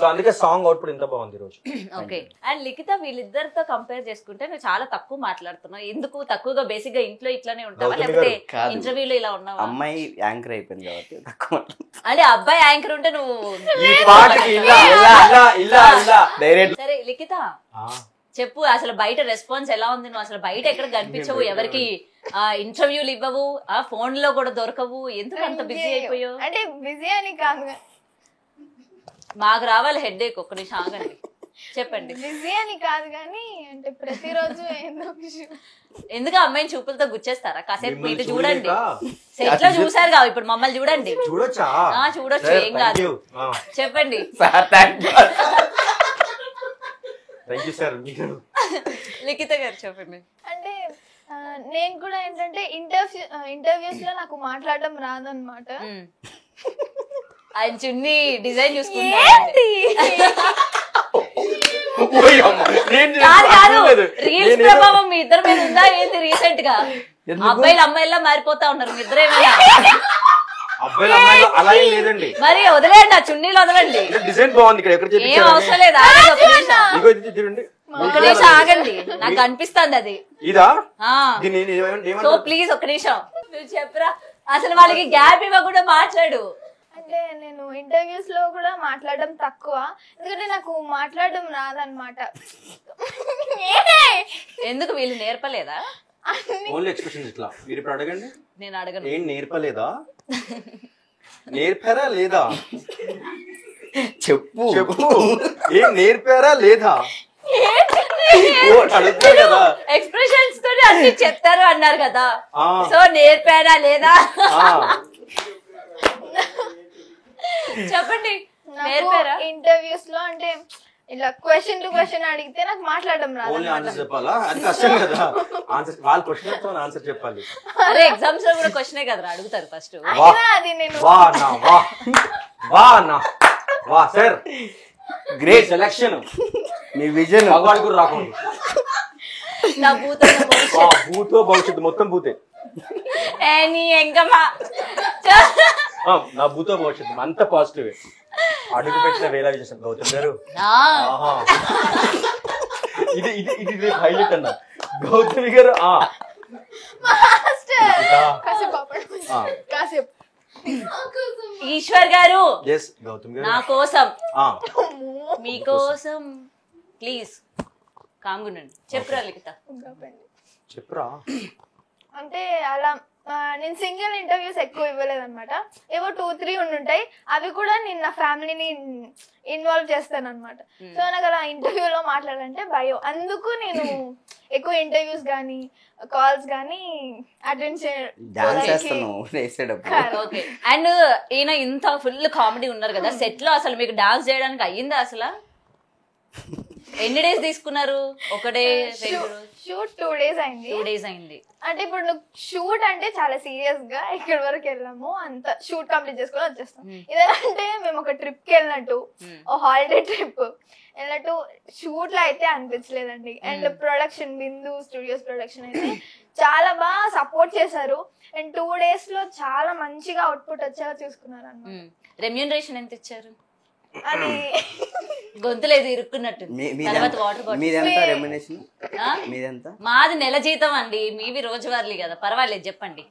సో అందుకే సాంగ్ అవుట్పుట్ ఇంత బాగుంది ఈ రోజు. ఓకే. అండ్ లిఖిత వీళ్ళిద్దరితో కంపేర్ చేసుకుంటే నువ్వు చాలా తక్కువ మాట్లాడుతున్నావు, ఎందుకు తక్కువగా? బేసిక్ గా ఇంట్లో ఇట్లానే ఉంటావా లేకపోతే ఇంటర్వ్యూలో ఇలా ఉన్నావా? అమ్మాయి యాంకర్ అయిపోయింది కాబట్టి తక్కువ. అంటే అబ్బాయి యాంకర్ ఉంటే నువ్వు సరే. లిఖిత చెప్పు, అసలు బయట రెస్పాన్స్ ఎలా ఉంది? నువ్వు అసలు బయట ఎక్కడ కనిపించవు, ఎవరికి ఇంటర్వ్యూలు ఇవ్వవు, ఆ ఫోన్ లో కూడా దొరకవు, ఎందుకు అంత బిజీ అయిపోయావు? అంటే బిజీ అని కాదు, మాకు రావాలి హెడ్ ఏక్. ఒక్క నిమిషం ఆగండి, చెప్పండి. బిజీ అని కాదు కానీ అంటే ప్రతిరోజు ఎందుకు అమ్మాయిని చూపులతో గుచ్చేస్తారా? కాసేపు ఇటు చూడండి, సెట్ లో చూసారు కావు, ఇప్పుడు మమ్మల్ని చూడండి. చూడొచ్చు, ఏం కాదు. చెప్పండి. లిఖిత గారు చెప్పండి. అంటే నేను కూడా ఏంటంటే ఇంటర్వ్యూస్ లో నాకు మాట్లాడడం రాదనమాట. ఆయన చున్నీ డిజైన్ చూసుకుంటా. రీల్స్ ప్రభావం మీ ఇద్దరు మీద ఉందా ఏంటి? రీసెంట్ గా అబ్బాయిలు అమ్మాయిలా మారిపోతా ఉన్నారు మీ ఇద్దరు. ఏమైనా మరి వదిలేండి, ఆ చున్నీలు వదలండి. డిజైన్ బాగుంది, ఏం అవసరం లేదు. ఒక నిమిషం ఆగండి, నాకు అనిపిస్తుంది అది. సో ప్లీజ్ ఒక నిమిషం నువ్వు చెప్పరా, అసలు వాళ్ళకి గ్యాప్ ఇవ్వకుండా మాట్లాడు. అంటే నేను ఇంటర్వ్యూస్ లో కూడా మాట్లాడడం తక్కువ, ఎందుకంటే నాకు మాట్లాడడం రాదనమాట. ఎందుకు వీళ్ళు నేర్పలేదా? ఓన్లీ ఎక్స్ప్రెషన్స్ ఇట్లా మీరు ఇప్పుడు అడగండి. నేను అడగను. ఏం నేర్పలేదా? నేర్పారా లేదా చెప్పు చెప్పు. ఏం నేర్పారా లేదా? ఎక్స్ప్రెషన్స్ తో అన్ని చెప్తారు అన్నారు కదా, సో నేర్పారా లేదా చెప్పండి. నేర్పారా? ఇంటర్వ్యూస్ లో అంటే ఇలా క్వశ్చన్ టు క్వశ్చన్ అడిగితే నాకు మాట్లాడడం రాదు. చెప్పాలా? అది కష్టం కదా. వాళ్ళ క్వశ్చన్ ఆన్సర్ చెప్పాలి. అరే ఎగ్జామ్స్ లో కూడా క్వశ్చనే కదా అడుగుతారు ఫస్ట్. అది నేను సార్ గ్రేట్ సెలెక్షన్. మీ విజన్ భగవాన్ కూడా రాకుండా నా భూతో భవిష్యత్తు మొత్తం భూతే. నా భూతో భవిష్యత్తు అంత పాజిటివ్. అడుగు పెట్టిన వేలా చేశాను గౌతమ్ గారు. ఇది హైలైట్ అన్న. గౌతమి గారు కాసేపు ఆపండి. కాసేపు ఈశ్వర్ గారు ఎస్ గౌతమ్ గారు నా కోసం ఆ, మీకోసం ప్లీజ్ కామ్గుండండి. చెప్పురా లిఖిత. చెప్పురా. అంటే అలా నేను సింగిల్ ఇంటర్వ్యూస్ ఎక్కువ ఇవ్వలేదన్నమాట. ఏవో 2-3 ఉండుంటాయి. అవి కూడా నేను నా ఫ్యామిలీని ఇన్వాల్వ్ చేస్తాను అనమాట. సో నాకు అలా ఇంటర్వ్యూలో మాట్లాడాలంటే భయం. అందుకు నేను ఎక్కువ ఇంటర్వ్యూస్ కానీ కాల్స్ కానీ అటెండ్ డాన్స్ చేస్తున్నావు వేసేటప్పుడు. ఓకే. అండ్ ఈయన ఇంత ఫుల్ కామెడీ ఉన్నారు కదా, సెట్ లో అసలు మీకు డాన్స్ చేయడానికి అయ్యిందా అసలు? ఎన్ని డేస్ తీసుకున్నారు? ఒకటే షూట్ 2 days అయింది. 2 days అయింది. అంటే ఇప్పుడు నువ్వు షూట్ అంటే చాలా సీరియస్ గా ఎక్కడి వరకు వెళ్ళాము అంత షూట్ కంప్లీట్ చేసుకొని వచ్చేస్తాం. ఇదేంటే మేము ఒక ట్రిప్ కి వెళ్ళినట్టు, ఓ హాలిడే ట్రిప్ వెళ్ళినట్టు షూట్ లో అయితే అనిపించలేదండి. And production Bindu studios production అయితే చాలా బాగా సపోర్ట్ చేశారు. అండ్ 2 days లో చాలా మంచిగా అవుట్పుట్ వచ్చేలా చూసుకున్నారు అన్నమాట. రెమ్యూనరేషన్ ఎంత ఇచ్చారు? అది గొంతులేదు ఇరుక్కున్నట్టు. తర్వాత వాటర్ బాటిల్. మీదెంత రెమ్యునరేషన్? మీదెంత? మాది నెల జీతం అండి, మీవి రోజువారీ కదా. పర్వాలేదు చెప్పండి.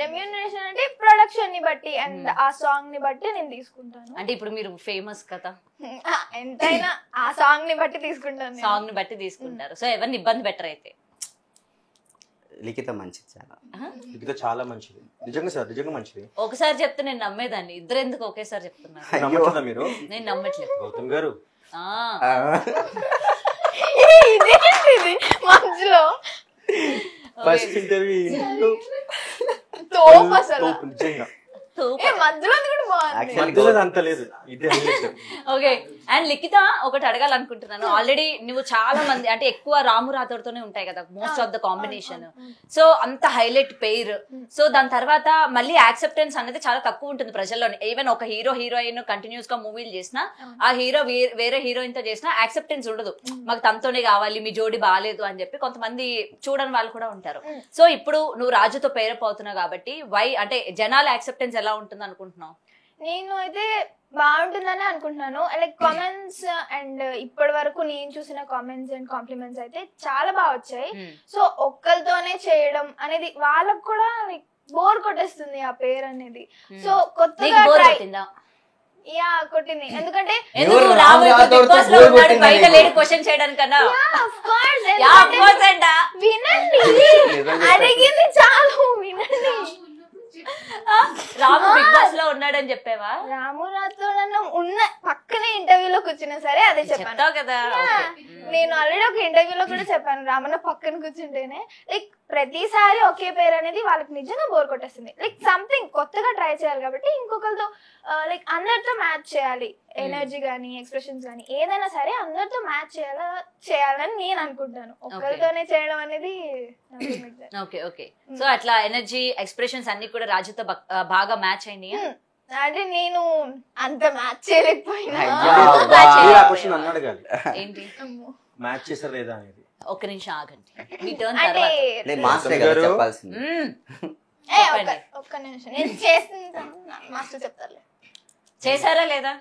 రెమ్యూనరేషన్ అంటే ప్రొడక్షన్ ని బట్టి అండ్ ఆ సాంగ్ ని బట్టి నేను తీసుకుంటాను. అంటే ఇప్పుడు మీరు ఫేమస్ కదా, ఎంతైనా ఆ సాంగ్ ని బట్టి తీసుకుంటాను. సాంగ్ ని బట్టి తీసుకుంటారు. సో ఎవరిని ఇబ్బంది పెట్టరు అయితే. లిఖిత మంచిది, చాలా లిఖిత చాలా మంచిది. నిజంగా సార్, నిజంగా మంచిది. ఒకసారి చెప్తే నేను నమ్మేదాన్ని, ఇద్దరు ఎందుకు ఒకేసారి చెప్తున్నారు? నమ్మట్లేదా మీరు? నేను నమ్మట్లేదు. గౌతమ్ గారు ఇదేంటిది మధ్యలో ఫస్ట్ ఇంటర్వ్యూ తోపు అసలు. నిజంగా మధ్యలో కూడా బాగుంది. మధ్యలో అంత లేదు, ఇదే హైలైట్. ఓకే. అండ్ లిఖిత ఒకటి అడగాలనుకుంటున్నాను. ఆల్రెడీ నువ్వు చాలా మంది అంటే ఎక్కువ రాము రాథోడ్తోనే ఉంటాయి కదా most of the combination. So అంత హైలైట్ పెయిర్. సో దాని తర్వాత మళ్ళీ యాక్సెప్టెన్స్ అనేది చాలా తక్కువ ఉంటుంది ప్రజల్లో. ఈవెన్ ఒక హీరో హీరోయిన్ కంటిన్యూస్ గా మూవీలు చేసినా, ఆ హీరో వేరే హీరోయిన్ తో చేసినా యాక్సెప్టెన్స్ ఉండదు. మాకు తనతోనే కావాలి, మీ జోడి బాగాలేదు అని చెప్పి కొంతమంది చూడని వాళ్ళు కూడా ఉంటారు. సో ఇప్పుడు నువ్వు రాజుతో పేరప్ అవుతున్నావు కాబట్టి వై అంటే జనాల యాక్సెప్టెన్స్ ఎలా ఉంటుంది అనుకుంటున్నావు? నేను అయితే బాగుంటుందని అనుకుంటున్నాను. లైక్ కామెంట్స్ అండ్ ఇప్పటి వరకు నేను చూసిన కామెంట్స్ అండ్ కాంప్లిమెంట్స్ అయితే చాలా బాగా వచ్చాయి. సో ఒక్కరితోనే చేయడం అనేది వాళ్ళకు కూడా లైక్ బోర్ కొట్టేస్తుంది ఆ పేరు అనేది. సో కొత్తగా యా కొట్టింది. ఎందుకంటే బయట లేడు క్వశ్చన్ చేయడానికన్నా వినండి, అడిగింది చాలు వినండి. రాము బిగ్ బాస్ లో ఉన్నాడని చెప్పావా? రాము రాతో నన్ను ఉన్న పక్కనే ఇంటర్వ్యూలో కూర్చున్నా సరే అదే చెప్పాను కదా. నేను ఆల్రెడీ ఒక ఇంటర్వ్యూలో కూడా చెప్పాను, రామన్న పక్కన కూర్చుంటేనే లైక్ ప్రతిసారి ఒకే పేరు అనేది వాళ్ళకి నిజంగా బోర్ కొట్టేస్తుంది. లైక్ సంథింగ్ కొత్తగా ట్రై చేయాలి కాబట్టి ఇంకొకరితో లైక్ అందరితో మ్యాచ్ చేయాలి. ఎనర్జీ గానీ ఎక్స్ప్రెషన్స్ గానీ ఏదైనా సరే అందరితో మ్యాచ్ చేయాలని నేను అనుకుంటాను. ఒక్కరితోనే చేయడం అనేది. Okay okay. సో అట్లా ఎనర్జీ ఎక్స్ప్రెషన్స్ అన్ని కూడా రాజుతో బాగా మ్యాచ్ అయినాయి. అంటే నేను అంత మ్యాచ్ చేయలేకపోయినా. అన్నాడు కాదు ఏంటి మ్యాచ్ చేసారు లేదా అనేది. ఒక్క నిమిషం ఆగండి, మీ టర్న్ అంటే చెప్పాల్సింది. ఒక్క నిమిషం నేను చేస్తాను, మాస్టర్ చెప్తారు. చేశారా లేదా?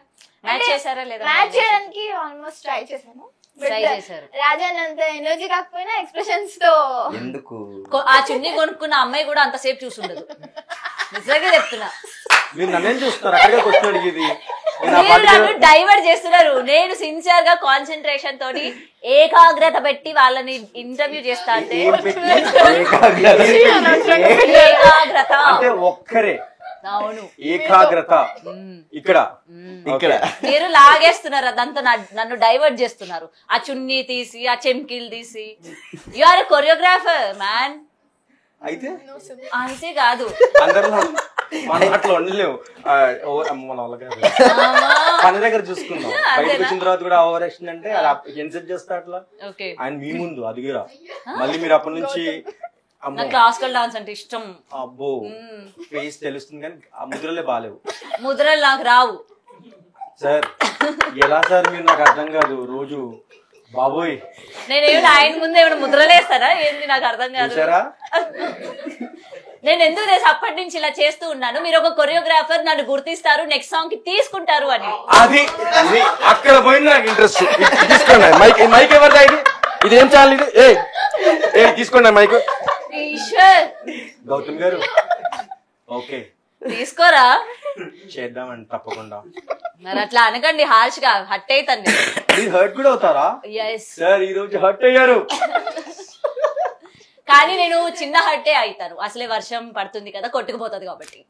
మ్యాచ్ చేశారా లేదా? మ్యాచ్ చేయడానికి ఆల్మోస్ట్ ట్రై చేశాను. ట్రై చేశారు. రాజన్ అంత ఎనర్జీ కాకపోయినా ఎక్స్ప్రెషన్స్ తో. ఎందుకు ఆ చున్నీ కొనుక్కున్న అమ్మాయి కూడా అంతసేపు చూసుండదు. నిజంగా చెప్తున్నా. మీరు నన్నేం చూస్తున్నారు? అక్కడికి వచ్చినాడు ఇది నన్ను డైవర్ట్ చేస్తున్నారు. నేను సిన్సియర్ గా కాన్సన్ట్రేషన్ తోటి ఏకాగ్రత పెట్టి వాళ్ళని ఇంటర్వ్యూ చేస్తా అంటే ఏకాగ్రత అంటే ఒక్కరే. అవును ఏకాగ్రత ఇక్కడ ఇక్కడ మీరు లాగేస్తున్నారు, అదంతా నన్ను డైవర్ట్ చేస్తున్నారు. ఆ చున్నీ తీసి ఆ చెంకీలు తీసి. You are a choreographer man. అయితే అంతే కాదు, అందరిలో మన అట్లా ఉండలేవు. మన వాళ్ళ కాదు, పని దగ్గర చూసుకుందాం. బయటకు వచ్చిన తర్వాత కూడా ఓవర్ యాక్షన్ అంటే ఎన్సెట్ చేస్తా అట్లా. ఆయన మీ ముందు అది కూడా మళ్ళీ మీరు అప్పటి నుంచి క్లాసికల్ డాన్స్ అంటే ఇష్టం. అబ్బో ఫేస్ తెలుస్తుంది కానీ ఆ ముద్రలే బాలేవు. ముద్రలు నాకు రావు సార్. ఎలా సార్ మీరు? నాకు అర్థం కాదు. రోజు బాబోయ్ నేనేమైనా ఆయన ముందు ఏమైనా ముద్రలేస్తారా ఏంది? నాకు అర్థం కాదు. నేను ఎందుకు తెలుసు అప్పటి నుంచి ఇలా చేస్తూ ఉన్నాను. మీరు ఒక కొరియోగ్రాఫర్, నన్ను గుర్తిస్తారు, నెక్స్ట్ సాంగ్ కి తీసుకుంటారు అని. అది అక్కడ పోయింది నాకు ఇంట్రెస్ట్. తీసుకోండి మైక్. మైక్ ఎవరిదా ఇది? ఇది ఏం చాలు? ఇది ఏ తీసుకోండి మైక్. ఈశ్వర్ గౌతమ్ గారు ఓకే తీసుకోరా. చేద్దామండి తప్పకుండా. మరి అట్లా అనకండి, హార్ష్ గా హట్ అవుతాను. మీరు హర్ట్ కూడా అవుతారా? ఎస్ సార్ ఈ రోజు హర్ట్ అయ్యారు. కానీ నేను చిన్న హట్టే అవుతాను, అసలే వర్షం పడుతుంది కదా, కొట్టుకుపోతుంది కాబట్టి.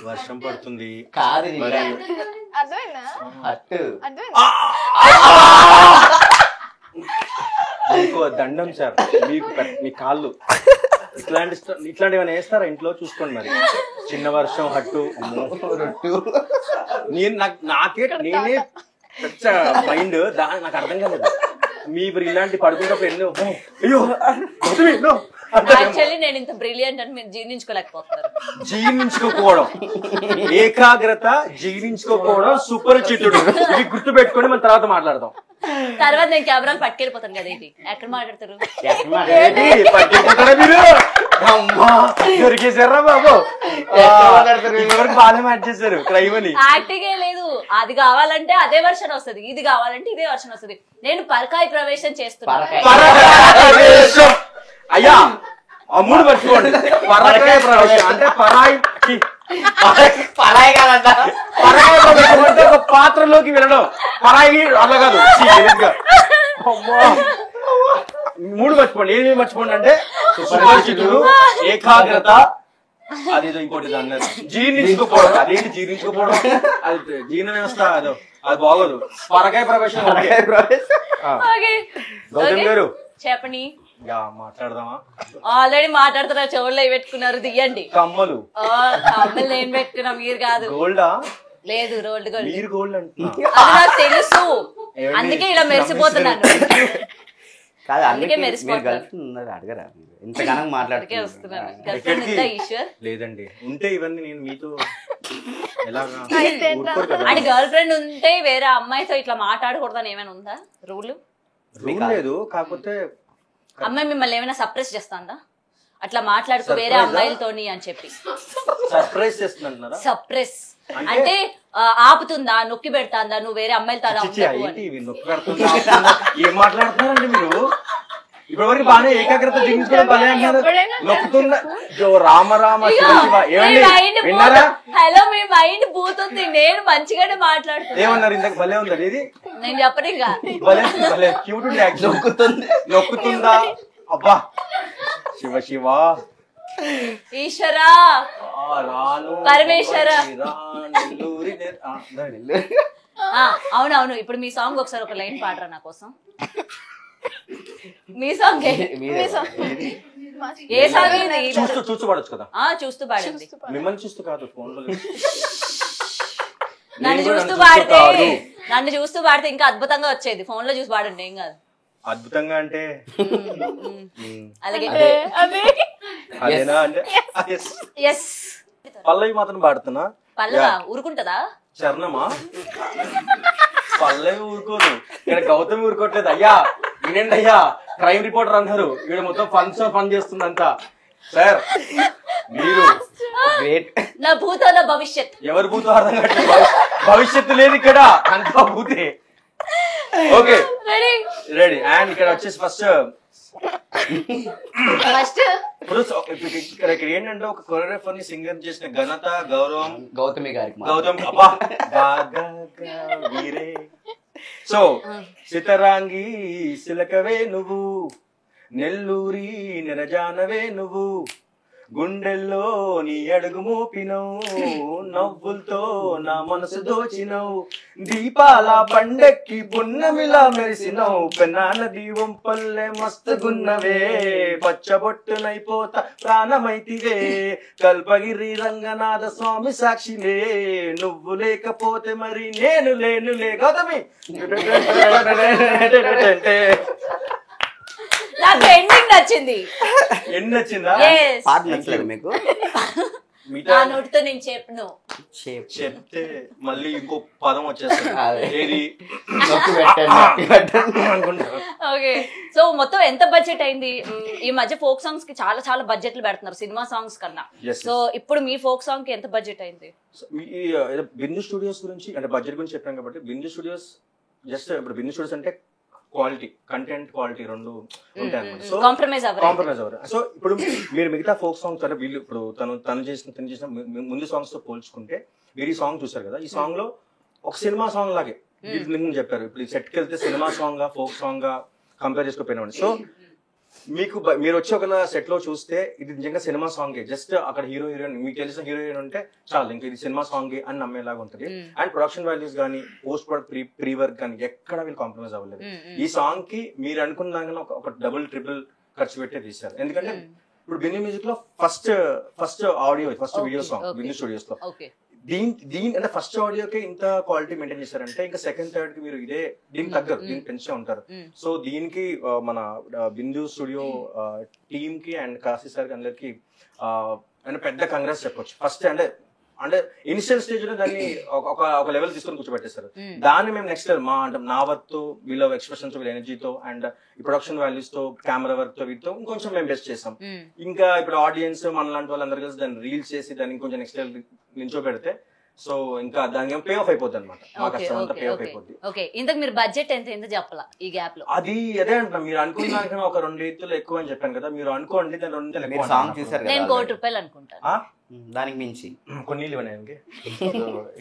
వర్షం పడుతుంది కాదు అర్థమైందా? అట్టు అర్థమైందా? మీకు దండం సార్, మీకు మీ కాళ్ళు ఇట్లాంటివి ఏమైనా వేస్తారా ఇంట్లో? చూసుకోండి మరి. చిన్న వర్షం హట్టు నేను నేనే పెద్ద మైండ్ నాకు అర్థం కాలేదు. మీ ఇలాంటి పడుకున్నప్పుడు ఎన్నో అయ్యో యాక్చువల్లీ నేను ఇంత బ్రిలియంట్ అని మీరు జీర్ణించుకోలేకపోతున్నారు. జీర్ణించుకోకపోవడం, ఏకాగ్రత, జీర్ణించుకోకపోవడం సుపరిచితుడు. ఇవి గుర్తు పెట్టుకొని మన తర్వాత మాట్లాడదాం. తర్వాత నేను కెమెరాలు పట్టుకెళ్ళిపోతాను కదా. ఇది ఎక్కడ మాట్లాడతారు? పట్టుకుంటారా మీరు? అమ్మా దొరికేసారా బాబు, ఇప్పటివరకు బాగానే మ్యాచ్ చేశారు క్రైమ్ అని. యాక్టింగే లేదు. అది కావాలంటే అదే వర్షన్ వస్తుంది, ఇది కావాలంటే ఇదే వర్షన్ వస్తుంది. నేను పరకాయ ప్రవేశం చేస్తున్నాను. అయ్యా ఆ మూడు మర్చిపోండి. పరకాయ ప్రవేశం అంటే పరాయి కాదంట. పరాయి ప్రవేశం అంటే ఒక పాత్రలోకి వెళ్ళడం. పరాయి అలా కాదు. మూడు మర్చిపోండి. ఏమేమి మర్చిపోండి అంటే సుపరిచితుడు, ఏకాగ్రత, అదేదో ఇంకోటి అన్నారు జీర్ణించుకోపోవడం. అదేంటి జీర్ణించుకోపోవడం? అది జీర్ణ వ్యవస్థ, అదో అది బాగోదు. పరకాయ ప్రవేశం. గౌతమ్ గారు చెప్పండి. మాట్లాడదామా? ఆల్రెడీ మాట్లాడుతున్నారు, చెవుల్లో పెట్టుకున్నారు, దియ్యండి. కమ్మలు కమ్మలు నేను పెట్టుకున్నా, మీరు కాదు. గోల్డా? లేదు, రోల్డ్ గోల్డ్. మీరు గోల్డ్ అంటే అది నాకు తెలుసు, అందుకే ఇలా మెరిసిపోతున్నాను. కాదు అందుకే మీరు మెరిసిపోతున్నాను. గర్ల్ఫ్రెండ్ ఉన్నది అడగరా? ఇంతగానం మాట్లాడుతున్నారు. వస్తున్నాను. గర్ల్ఫ్రెండ్ ఉందా ఈశ్వర్? లేదండి. ఉంటే ఇవన్నీ నేను మీతో ఎలాగా? అంటే గర్ల్ ఫ్రెండ్ ఉంటే వేరే అమ్మాయితో ఇట్లా మాట్లాడకూడదని ఏమైనా ఉందా రూల్? రూల్ లేదు, కాకపోతే అమ్మాయి మిమ్మల్ని ఏమైనా సప్రెస్ చేస్తాందా? అట్లా మాట్లాడుకో వేరే అమ్మాయిలతోని అని చెప్పి సర్ప్రైజ్ చేస్తున్నా. సప్రెస్ అంటే ఆపుతుందా, నొక్కి పెడతాందా, నువ్వు వేరే అమ్మాయిలతో అలా ఉండకు అని? ఏం మాట్లాడుతున్నారండి మీరు? ఇప్పటివరకు బాగానే ఏకాగ్రత జీవించుకోవడం భలే అన్నారు. నొక్కుతున్నా రామ శివ శివ. ఏమండి విన్నారా? హలో, మీ మైండ్ పోతుంది. నేను మంచిగానే మాట్లాడుతున్నా. ఏమన్నారు ఇందాక? భలే ఉందండి ఇది. నేను చెప్పను ఇంకా. భలే భలే క్యూట్ ఉంది. నొక్కుతుందా? అబ్బా శివ శివ ఈశ్వరా, పరమేశ్వర. అవునవును. ఇప్పుడు మీ సాంగ్ ఒకసారి ఒక లైన్ పాడరా నా కోసం. మీ సాంగ్ ఏ సాంగ్ ఇది? చూస్తూ పాడొచ్చు కదా. చూస్తూ పాడండి. మిమ్మల్ని చూస్తూ కాదు, ఫోన్ లో. నన్ను చూస్తూ పాడితే ఇంకా అద్భుతంగా వచ్చేది. ఫోన్ లో చూసి పాడండి, ఏం కాదు. అద్భుతంగా అంటే అలాగే అదేనా అంటే ఎస్. పల్లవి మాత్రం పాడుతున్నా. పల్లవా ఊరుకుంటదా? చరణమా? పల్లవి ఊరుకోదు. ఇక్కడ గౌతమి ఊరుకోవట్లేదు. అయ్యా వినండి అయ్యా, క్రైమ్ రిపోర్టర్ అన్నారు. ఇక్కడ మొత్తం పని చేస్తుందంతా. సార్ మీరు నా భూతో నా భవిష్యత్. ఎవరు భూతో అర్థం కావట్లేదు. భవిష్యత్తు లేదు ఇక్కడ, అంతా భూతే. Okay ready. అండ్ ఇక్కడ వచ్చేసి ఫస్ట్ ఇక్కడ ఏంటంటే ఒక కొరియోగ్రాఫర్ ని సింగర్ చేసిన ఘనత, గౌరవం గౌతమి గారికి. గౌతమ్. అబ్బా వీరే. సో సితరాంగి సిలకవే నువ్వు, నెల్లూరి నిరజానవే నువ్వు, గుండెల్లో నీ అడుగు మోపినవు, నవ్వులతో నా మనసు దోచినవు, దీపాల పండక్కి పున్నమిలా మెరిసినవు, పెన్నాల దీవం పల్లె మస్తుగున్నవే, పచ్చబొట్టునైపోతా ప్రాణమైతివే, కల్పగిరి రంగనాథ స్వామి సాక్షిలే, నువ్వు లేకపోతే మరి నేను లేనులే. గౌతమి నాకు ఎండింగ్ నచ్చింది. ఎండ్ నచ్చిందా? పాట నచ్చలేదు మీకు? నా నోటితో నేను చెప్పను. చెప్తే మళ్ళీ ఇంకో పదం వచ్చేస్తుంది. ఓకే, సో మొత్తం ఎంత బడ్జెట్ అయింది? ఈ మధ్య ఫోక్ సాంగ్స్ కి చాలా చాలా బడ్జెట్లు పెడుతున్నారు సినిమా సాంగ్స్ కన్నా. సో ఇప్పుడు మీ ఫోక్ సాంగ్ కి ఎంత బడ్జెట్ అయింది? బిందు స్టూడియోస్ గురించి అంటే బడ్జెట్ గురించి చెప్పాం కాబట్టి, బిందు స్టూడియోస్ జస్ట్ ఇప్పుడు బిందు స్టూడియోస్ అంటే క్వాలిటీ, కంటెంట్ క్వాలిటీ రెండు ఉంటాయి అన్నమాట. సో కాంప్రమైజ్ అవ్వరు. సో ఇప్పుడు మీరు మిగతా ఫోక్ సాంగ్స్ అంటే వీళ్ళు ఇప్పుడు తను చేసిన ముందు సాంగ్స్ తో పోల్చుకుంటే మీరు ఈ సాంగ్ చూసారు కదా, ఈ సాంగ్ లో ఒక సినిమా సాంగ్ లాగే వీళ్ళు చెప్పారు. ఇప్పుడు సెట్ కి వెళ్తే సినిమా సాంగ్ గా ఫోక్ సాంగ్ గా కంపేర్ చేసుకోపోయినామండి. సో మీరు వచ్చి ఒక సెట్ లో చూస్తే ఇది నిజంగా సినిమా సాంగ్, జస్ట్ అక్కడ హీరో హీరోయిన్ మీకు తెలిసిన హీరో హీరోయిన్ ఉంటే చాలు, ఇంకా ఇది సినిమా సాంగ్ అని నమ్మేలాగా ఉంటుంది. అండ్ ప్రొడక్షన్ వాల్యూస్ కానీ పోస్ట్ ప్రొడక్ట్ ప్రీ వర్క్ కానీ ఎక్కడ వీళ్ళు కాంప్రమైజ్ అవ్వలేదు. ఈ సాంగ్ కి మీరు అనుకున్న దాని ఒక డబుల్ ట్రిపుల్ ఖర్చు పెట్టే తీశారు. ఎందుకంటే ఇప్పుడు బిందు మ్యూజిక్ లో first audio first video song Bindu studios లో దీని అంటే ఫస్ట్ ఆడియోకే ఇంత క్వాలిటీ మెయింటైన్ చేశారంటే ఇంకా సెకండ్ థర్డ్ కి మీరు దీనికి తగ్గరు, దీనికి పెంచే ఉంటారు. సో దీనికి మన బిందు స్టూడియో టీమ్ కి అండ్ కాశీ సార్ కి అందరికి అంటే పెద్ద కంగ్రెస్ చెప్పొచ్చు. ఫస్ట్ అంటే ఇనిషియల్ స్టేజ్ లో దాన్ని ఒక లెవెల్ తీసుకొని కూర్చోబెట్టేస్తారు. దాన్ని మేము నెక్స్ట్ నా వర్క్ తో వీళ్ళ ఎక్స్ప్రెషన్స్ వీళ్ళ ఎనర్జీతో అండ్ ఈ ప్రొడక్షన్ వాల్యూస్ తో కెమెరా వర్క్ తో వీటితో ఇంకొంచెం మేము బెస్ట్ చేసాం. ఇంకా ఇప్పుడు ఆడియన్స్ మన లాంటి వాళ్ళందరూ కలిసి దాన్ని రీల్స్ చేసి దాన్ని ఇంకొంచెం నెక్స్ట్ లెవెల్ నించోబెడితే సో ఇంకా దానికి పే ఆఫ్ అయిపోద్ది అనమాట. మా కష్టం అంతా పే ఆఫ్ అయిపోద్ది. ఇంతకు మీరు బడ్జెట్ ఎంత చెప్పాలా ఈ గ్యాప్ లో? అదే అంటున్నా, మీరు అనుకున్న దానికన్నా ఒక 2 ఎత్తులు ఎక్కువ అని చెప్పాను కదా, మీరు అనుకోండి దాని 2 మీరు సాంగ్ చూసారు నేను కదా, 1 కోటి రూపాయలు అనుకుంటాను. దానికి మించి కొన్ని ఇవ్వడానికి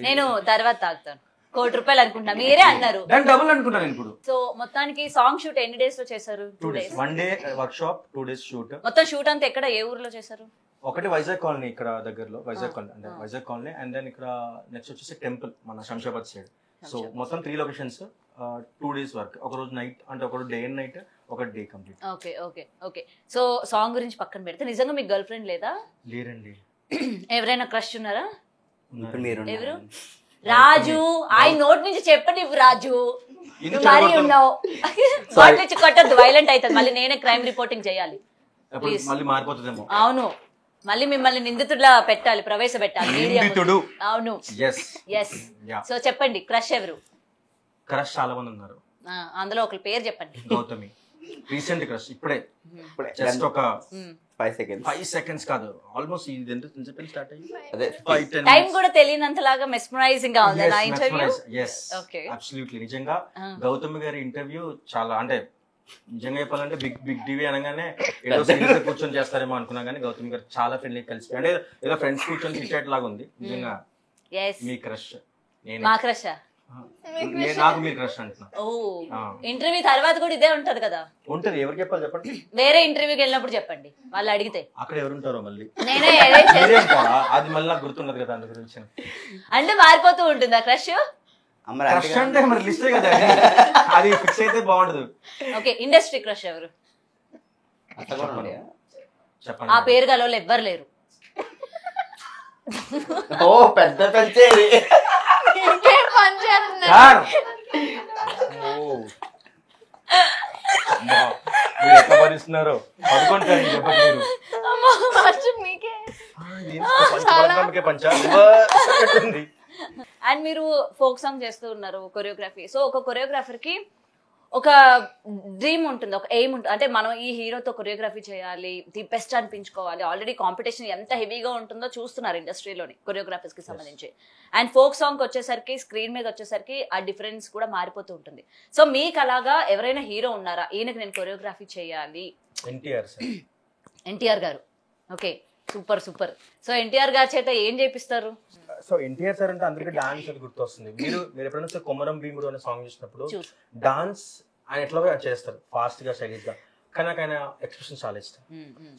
నేను తర్వాత తాగుతాను. 1 కోటి రూపాయలు అనుకుంటా, మీరే అన్నారు. దాని డబుల్ అనుకుంటాను ఇప్పుడు. సో మొత్తానికి సాంగ్ షూట్ ఎన్ని డేస్ లో చేశారు? 2 days. 1 day work shop, 2 days shoot. మొత్తం షూట్ అంతా ఎక్కడ, ఏ ఊర్లో చేశారు? ఒకటి వైజాగ్ కాలనీ ఇక్కడ దగ్గరలో, వైజాగ్ కాలనీ అంటే వైజాగ్ కాలనీ. అండ్ దెన్ ఇక్కడ నెక్స్ట్ వచ్చేసి టెంపుల్ మన శంషాబాద్ సైడ్. సో మొత్తం 3 లొకేషన్స్, 2 days వర్క్. ఒక రోజు నైట్ అంటే ఒక డే అండ్ నైట్, ఒక day complete. Okay. So song గురించి పక్కన పెడితే నిజంగా మీకు గర్ల్ ఫ్రెండ్ లేదా? లేరండి. ఎవరైనా క్రష్ ఉన్నారా? ఎవరు? రాజు, ఆయన నోట్ నుంచి చెప్పండి. రాజు మరీ ఉన్నావు, నుంచి కొట్టద్దు, వైలెంట్ అవుతుంది. మళ్ళీ నేనే క్రైమ్ రిపోర్టింగ్ చేయాలి. మళ్ళీ మారిపోతుందేమో. అవును, మళ్ళీ మిమ్మల్ని నిందితుడిలా పెట్టాలి, ప్రవేశపెట్టాలి. అవును, సో చెప్పండి, క్రష్ ఎవరు? క్రష్ చాలా మంది ఉన్నారు. అందులో ఒక పేరు చెప్పండి. Gautami recent crush. ఇప్పుడే జస్ట్ ఒక 5 seconds కాదు, ఆల్మోస్ట్ ఇది ఎంత స్టార్ట్ అయ్యి టైం కూడా తెలియనంతలాగా మెస్మరైజింగ్ గా ఉంది నా ఇంటర్వ్యూ. అబ్సల్యూట్లీ నిజంగా గౌతమి గారి ఇంటర్వ్యూ చాలా, అంటే నిజంగా చెప్పాలంటే బిగ్ టీవీ అనగానే ఏదో సీరియస్ కూర్చొని చేస్తారేమో అనుకున్నా కానీ గౌతమి గారు చాలా ఫ్రెండ్లీ కలిసి, అంటే ఏదో ఫ్రెండ్స్ కూర్చొని క్రికెట్ లాగా ఉంది నిజంగా. మీ క్రష్? మా క్రష్ నాకు మీ క్రష్ అంటున్నా. ఇంటర్వ్యూ తర్వాత కూడా ఇదే ఉంటది కదా? ఉంటది. ఎవరు చెప్పాలి చెప్పండి? వేరే ఇంటర్వ్యూకి వెళ్ళినప్పుడు చెప్పండి, వాళ్ళు అడిగితే. అక్కడ ఎవరు ఉంటారో మళ్ళీ నేనే అది మళ్ళీ నాకు గుర్తున్నది కదా, అందు గురించి. అంటే మారిపోతూ ఉంటుంది ఆ క్రష్. క్రష్ అంటే మరి లిస్టే కదా, అది ఫిక్స్ అయితే బాగుండదు. ఓకే, ఇండస్ట్రీ క్రష్ ఎవరు చెప్పండి. ఆ పేరు గల ఎవ్వరు లేరు. ఓ పెద్ద పెంచేది భరిస్తున్నారు అండ్ మీరు ఫోక్ సాంగ్ చేస్తూ ఉన్నారు, కొరియోగ్రఫీ. సో ఒక కొరియోగ్రాఫర్ కి ఒక డ్రీమ్ ఉంటుంది, ఒక ఎయిమ్ ఉంటుంది. అంటే మనం ఈ హీరోతో కొరియోగ్రఫీ చేయాలి, ది బెస్ట్ అనిపించుకోవాలి. ఆల్రెడీ కాంపిటీషన్ ఎంత హెవీగా ఉంటుందో చూస్తున్నారు ఇండస్ట్రీలోని కొరియోగ్రాఫర్స్ కి సంబంధించి. అండ్ ఫోక్ సాంగ్ వచ్చేసరికి, స్క్రీన్ మీద వచ్చేసరికి ఆ డిఫరెన్స్ కూడా మారిపోతూ ఉంటుంది. సో మీకు అలాగా ఎవరైనా హీరో ఉన్నారా, ఈయనకి నేను కొరియోగ్రఫీ చేయాలి? ఎన్టీఆర్ గారు. Okay, super. సో ఎన్టీఆర్ గారి చేత ఏం చేపిస్తారు? సో ఎన్టీఆర్ సార్ అంటే అందరికీ డాన్స్ అది గుర్తొస్తుంది. మీరు ఎప్పుడైనా కొమరం భీముడు అనే సాంగ్ చూసినప్పుడు డాన్స్ ఆయన ఎట్లా చేస్తారు, ఫాస్ట్ గా, స్టైలిష్ గా. కానీ నాకు ఆయన ఎక్స్ప్రెషన్ చాలా ఇష్టం.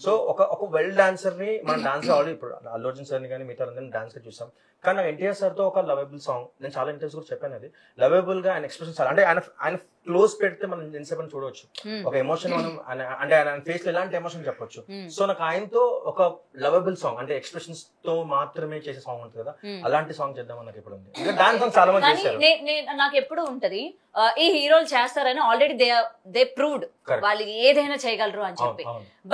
సో ఒక వెల్ డాన్సర్ ని మనం డాన్స్ ఆల్రెడీ ఇప్పుడు అల్లు అర్జున్ సార్ ని కానీ మిగతా అందరినీ డాన్స్ గా చూసాం. కానీ నాకు ఎన్టీఆర్ సార్ తో ఒక లవబుల్ సాంగ్, నేను చాలా ఇంటర్వ్యూస్ కూడా చెప్పాను, అది లవబుల్ గా ఆయన ఎక్స్ప్రెషన్ చాలా, అంటే ఆయన క్లోజ్ పెడితే మనం ఎంతసేపు చూడవచ్చు ఒక ఎమోషన్, మనం అంటే ఆయన ఫేస్ లో ఎలాంటి ఎమోషన్ చెప్పొచ్చు. సో నాకు ఆయనతో ఒక లవబుల్ సాంగ్, అంటే ఎక్స్ప్రెషన్స్ తో మాత్రమే చేసే సాంగ్ ఉంటుంది కదా, అలాంటి సాంగ్ చేద్దామని నాకు ఎప్పుడు ఉంది. డాన్స్ సాంగ్ చాలా మంది చేశారు. నాకు ఎప్పుడు ఉంటది, ఈ హీరోలు చేస్తారని ఆల్రెడీ దే ప్రూవ్డ్ వాళ్ళు ఏదైనా చేయగలరు అని చెప్పి.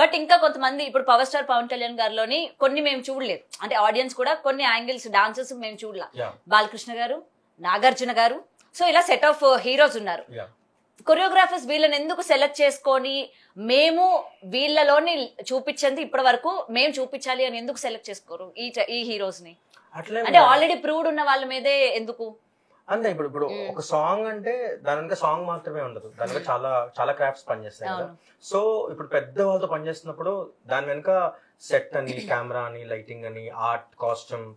బట్ ఇంకా కొంతమంది, ఇప్పుడు పవర్ స్టార్ పవన్ కళ్యాణ్ గారిలోని కొన్ని మేము చూడలేదు, అంటే ఆడియన్స్ కూడా కొన్ని యాంగిల్స్ డాన్సెస్ మేము చూడలా. బాలకృష్ణ గారు, నాగార్జున గారు, సో ఇలా సెట్ ఆఫ్ హీరోస్ ఉన్నారు. కొరియోగ్రాఫర్స్ వీళ్ళని ఎందుకు సెలెక్ట్ చేసుకొని మేము వీళ్ళలోని చూపించింది ఇప్పటి వరకు మేము చూపించాలి అని ఎందుకు సెలెక్ట్ చేసుకోరు ఈ హీరోస్ ని? అంటే ఆల్రెడీ ప్రూవ్డ్ ఉన్న వాళ్ళ మీదే ఎందుకు? అంతే. ఇప్పుడు ఒక సాంగ్ అంటే దాని వెనక సాంగ్ మాత్రమే ఉండదు, దాని వెనక చాలా చాలా క్రాఫ్ట్స్ పనిచేస్తాయి కదా. సో ఇప్పుడు పెద్ద వాళ్ళతో పనిచేస్తున్నప్పుడు దాని వెనక సెట్ అని, కెమెరా అని, లైటింగ్ అని, ఆర్ట్, కాస్ట్యూమ్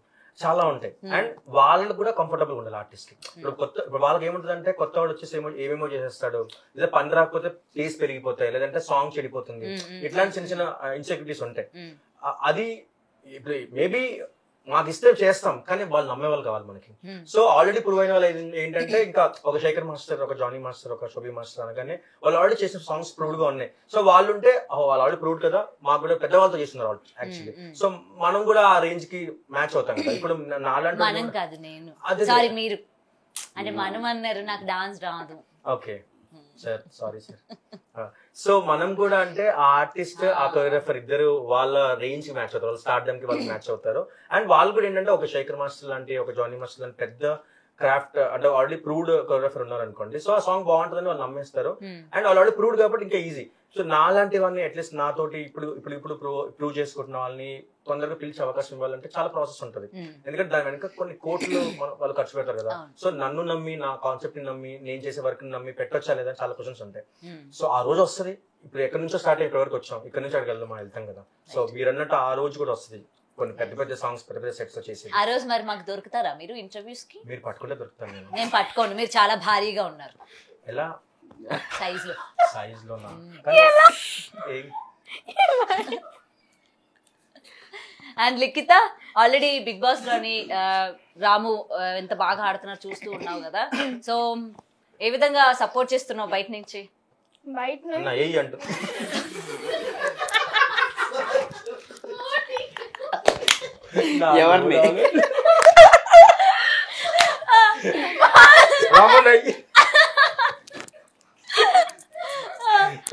చాలా ఉంటాయి. అండ్ వాళ్ళకి కూడా కంఫర్టబుల్ ఉండాలి ఆర్టిస్ట్ కి. ఇప్పుడు వాళ్ళకి ఏముంటుంది అంటే కొత్త వాడు వచ్చేసి ఏమేమో చేసేస్తాడు, లేదా పని రాకపోతే టేస్ట్ పెరిగిపోతాయి, లేదంటే సాంగ్ చెడిపోతుంది, ఇట్లాంటి చిన్న చిన్న ఇన్సెక్యూరిటీస్ ఉంటాయి. అది ఇప్పుడు మేబీ మాకు ఇస్తే చేస్తాం, కానీ వాళ్ళు నమ్మేవాళ్ళు కావాలి మనకి. సో ఆల్రెడీ ప్రూవ్ అయిన వాళ్ళు ఏంటంటే ఇంకా ఒక శేఖర్ మాస్టర్, ఒక జానీ మాస్టర్, ఒక శోభి మాస్టర్ అనగానే వాళ్ళు ఆల్రెడీ చేసిన సాంగ్స్ ప్రూవ్డ్ గా ఉన్నాయి. సో వాళ్ళు ఉంటే వాళ్ళు ఆల్రెడీ ప్రూవ్డ్ కదా, మాకు కూడా పెద్దవాళ్ళతో చేస్తున్నారు వాళ్ళు యాక్చువల్లీ. సో మనం కూడా ఆ రేంజ్ కి మ్యాచ్ అవుతాం కదా. ఇప్పుడు నాలాంటి మనం కాదు, నేను సారీ మీరు అంటే మనం అన్నారు, నాకు డాన్స్ రాదు. Okay sir, sorry sir. So మనం కూడా అంటే ఆ ఆర్టిస్ట్, ఆ కొరియోగ్రాఫర్ ఇద్దరు వాళ్ళ రేంజ్ కి మ్యాచ్ అవుతారు, వాళ్ళు స్టార్డమ్ కి వాళ్ళు మ్యాచ్ అవుతారు. అండ్ వాళ్ళు కూడా ఏంటంటే ఒక శేఖర్ మాస్టర్ లాంటి, ఒక జానీ మాస్టర్ లాంటి పెద్ద క్రాఫ్ట్ అంటే ఆల్రెడీ ప్రూవ్డ్ కొరియోగ్రాఫర్ ఉన్నారు అనుకోండి. సో ఆ సాంగ్ బాగుంటుందని వాళ్ళు నమ్మేస్తారు. అండ్ వాళ్ళు ఆల్రెడీ ప్రూవ్డ్ కాబట్టి ఇంకా ఈజీ. సో నాలాంటి వాళ్ళని అట్లీస్ట్ నాతోటి ఇప్పుడు ప్రూవ్ చేసుకుంటున్న వాళ్ళని తొందరగా పిలిచే అవకాశం ఇవ్వాలంటే చాలా ప్రాసెస్ ఉంటుంది. ఎందుకంటే దాని వెనక కొన్ని కోట్లు వాళ్ళు ఖర్చు పెడతారు కదా. సో నన్ను నమ్మి, నా కాన్సెప్ట్ ని నమ్మి, నేను చేసే వర్క్ ని నమ్మి పెట్టొచ్చా లేదా చాలా క్వశ్చన్స్ ఉంటాయి. సో ఆ రోజు వస్తుంది. ఇప్పుడు ఎక్కడి నుంచో స్టార్ట్ అయ్యి ఇక్కడ వరకు వచ్చాం, ఇక్కడ నుంచి అక్కడికి వెళ్తాం కదా. సో మీరు అన్నట్టు ఆ రోజు కూడా వస్తుంది, కొన్ని పెద్ద పెద్ద సాంగ్స్, పెద్ద పెద్ద సెట్స్ చేసి. ఆ రోజు మరి మాకు దొరుకుతారా మీరు ఇంటర్వ్యూస్ కి? మీరు పట్టుకుంటే దొరుకుతాను నేను. నేను పట్టుకోండి, మీరు చాలా భారీగా ఉన్నారు. ఎలా సైజ్ లో? సైజ్ లో and Likhita, already Bigg Boss లోని రాము ఎంత బాగా ఆడుతున్నారు చూస్తూ ఉన్నావు కదా. సో ఏ విధంగా సపోర్ట్ చేస్తున్నావు బయట నుంచి? బయట ఏ అంటూ ఎవరిని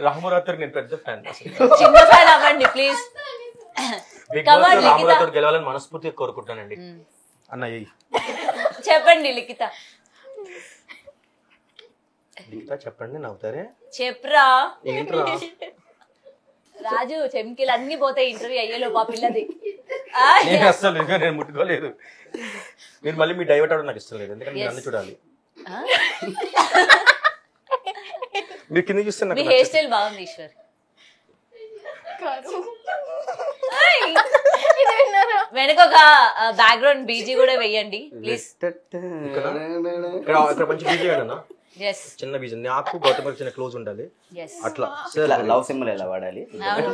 రామరాత్రి నేను పెద్ద ఫ్యాన్. చిన్న ఫ్యాన్ అవ్వండి ప్లీజ్. బిగ్ బాస్ లో రామరాత్రి గెలవాలని మనస్ఫూర్తిగా కోరుకుంటానండి. అన్న చెప్పండి లిఖిత. లిఖిత చెప్పండి, నవ్వుతారే. చెప్పురా. ఏంట్రా రాజు, చెంకిలు అన్ని పోతాయి ఇంటర్వ్యూ అయ్యేలో మా పిల్లది. నేను అసలు నేను ముట్టుకోలేదు. మీరు మళ్ళీ మీ డైవర్ట్ అవడం నాకు ఇష్టం లేదు, ఎందుకంటే మీరు అన్ని చూడాలి. మీరు కింద చూస్తే మీ హెయిర్ స్టైల్ బాగుంది ఈశ్వర్. వెనక ఒక బ్యాక్గ్రౌండ్ బీజీ కూడా వెయ్యండి ప్లీజ్. ఇక్కడ మంచి బీజీ అన్న, చిన్న బీజీ. నాకు గౌతమ్ చిన్న క్లోజ్ ఉండాలి అట్లా. లవ్ సింబల్ ఎలా వాడాలి?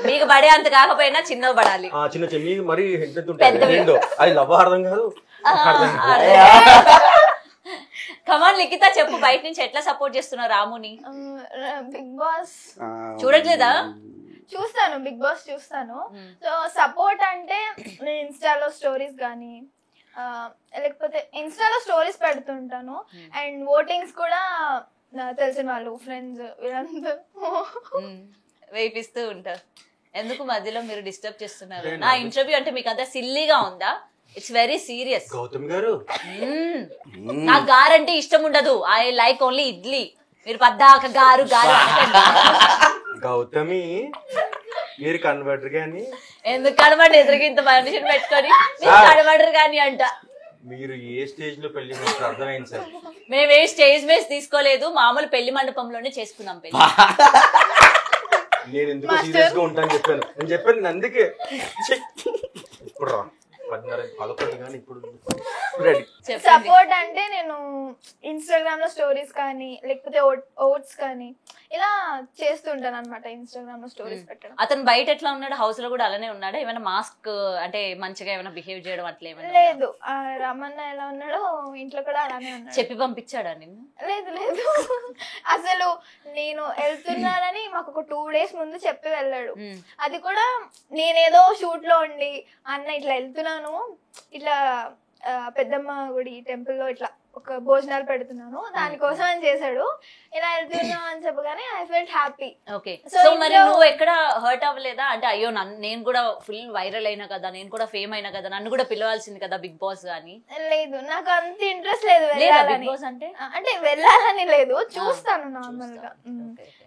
మీకు పడే అంత కాకపోయినా చిన్న పడాలి. చిన్న చిన్న మరి ఉంటుంది, అది లవ్ అర్థం కాదు. కమాన్ లిఖిత చెప్పు, బయట నుంచి ఎట్లా సపోర్ట్ చేస్తున్నావు రాముని? బిగ్ బాస్ చూడట్లేదా? చూస్తాను, బిగ్ బాస్ చూస్తాను. సో సపోర్ట్ అంటే నేను ఇన్స్టాలో స్టోరీస్ కానీ లేకపోతే ఇన్స్టాలో స్టోరీస్ పెడుతుంటాను. అండ్ ఓటింగ్స్ కూడా తెలిసిన వాళ్ళు, ఫ్రెండ్స్ వీళ్ళందరూ వేయిస్తూ ఉంటారు. ఎందుకు మధ్యలో మీరు డిస్టర్బ్ చేస్తున్నారు? నా ఇంటర్వ్యూ అంటే మీకు అంతా సిల్లీగా ఉందా? It's very serious. గౌతమ్ గారు, నాకు గారంటే ఇష్టం ఉండదు. I like only idli. మీరు పద్దాక గారు గారు. గౌతమి మీరు కన్వర్టర్ గాని ఎందుకు కనబడి ఎదురుగా ఇంత మనిషిని పెట్టుకొని కనబడరు కానీ అంట. మీరు ఏ స్టేజ్ లో పెళ్లి చేస్తారు అర్థమైంది సార్. మేము ఏ స్టేజ్ మీద తీసుకోలేదు, మామూలు పెళ్లి మండపంలోనే చేసుకున్నాం పెళ్లి. నేను ఎందుకు సీరియస్ గా ఉంటాను చెప్పాను, నేను చెప్పాను అందుకే. ఇప్పుడు రా 10:11 కానీ ఇప్పుడు సపోర్ట్ అంటే నేను ఇన్స్టాగ్రామ్ లో స్టోరీస్ కానీ లేకపోతే ఓట్స్ కానీ ఇలా చేస్తుంటాను అనమాట. ఇన్స్టాగ్రామ్ లో స్టోరీస్ పెట్టడం. అతను బయట ఎట్లా ఉన్నాడు? హౌస్ లో కూడా అలానే ఉన్నాడా? ఏమైనా మాస్క్ అంటే మంచిగా ఏమైనా బిహేవ్ చేయడం అట్లా ఏమైనా? లేదు, రమణ ఎలా ఉన్నాడో ఇంట్లో కూడా అలానే ఉన్నాడు. చెప్పి పంపించాడా నిన్ను? లేదు లేదు, అసలు నేను వెళ్తున్నానని మాకు ఒక 2 days ముందు చెప్పి వెళ్ళాడు. అది కూడా నేనేదో షూట్ లో ఉండి అన్న ఇట్లా వెళ్తున్నాను, ఇట్లా పెద్దమ్మ గుడి టెంపుల్ లో ఇట్లా ఒక భోజనాలు పెడుతున్నాను దానికోసం అని చేశాడు. ఇలా వెళ్తున్నాం అని చెప్పగానే I felt happy. Okay, so మరి నువ్వు ఎక్కడ హర్ట్ అవ్వలేదా? అంటే అయ్యో నేను కూడా ఫుల్ వైరల్ అయినా కదా, నేను కూడా ఫేమ్ అయినా కదా, నన్ను కూడా పిలవాల్సింది కదా బిగ్ బాస్ అని. లేదు, నాకు అంత ఇంట్రెస్ట్ లేదు వెళ్ళాలని. అంటే వెళ్ళాలని లేదు, చూస్తాను నార్మల్ గా,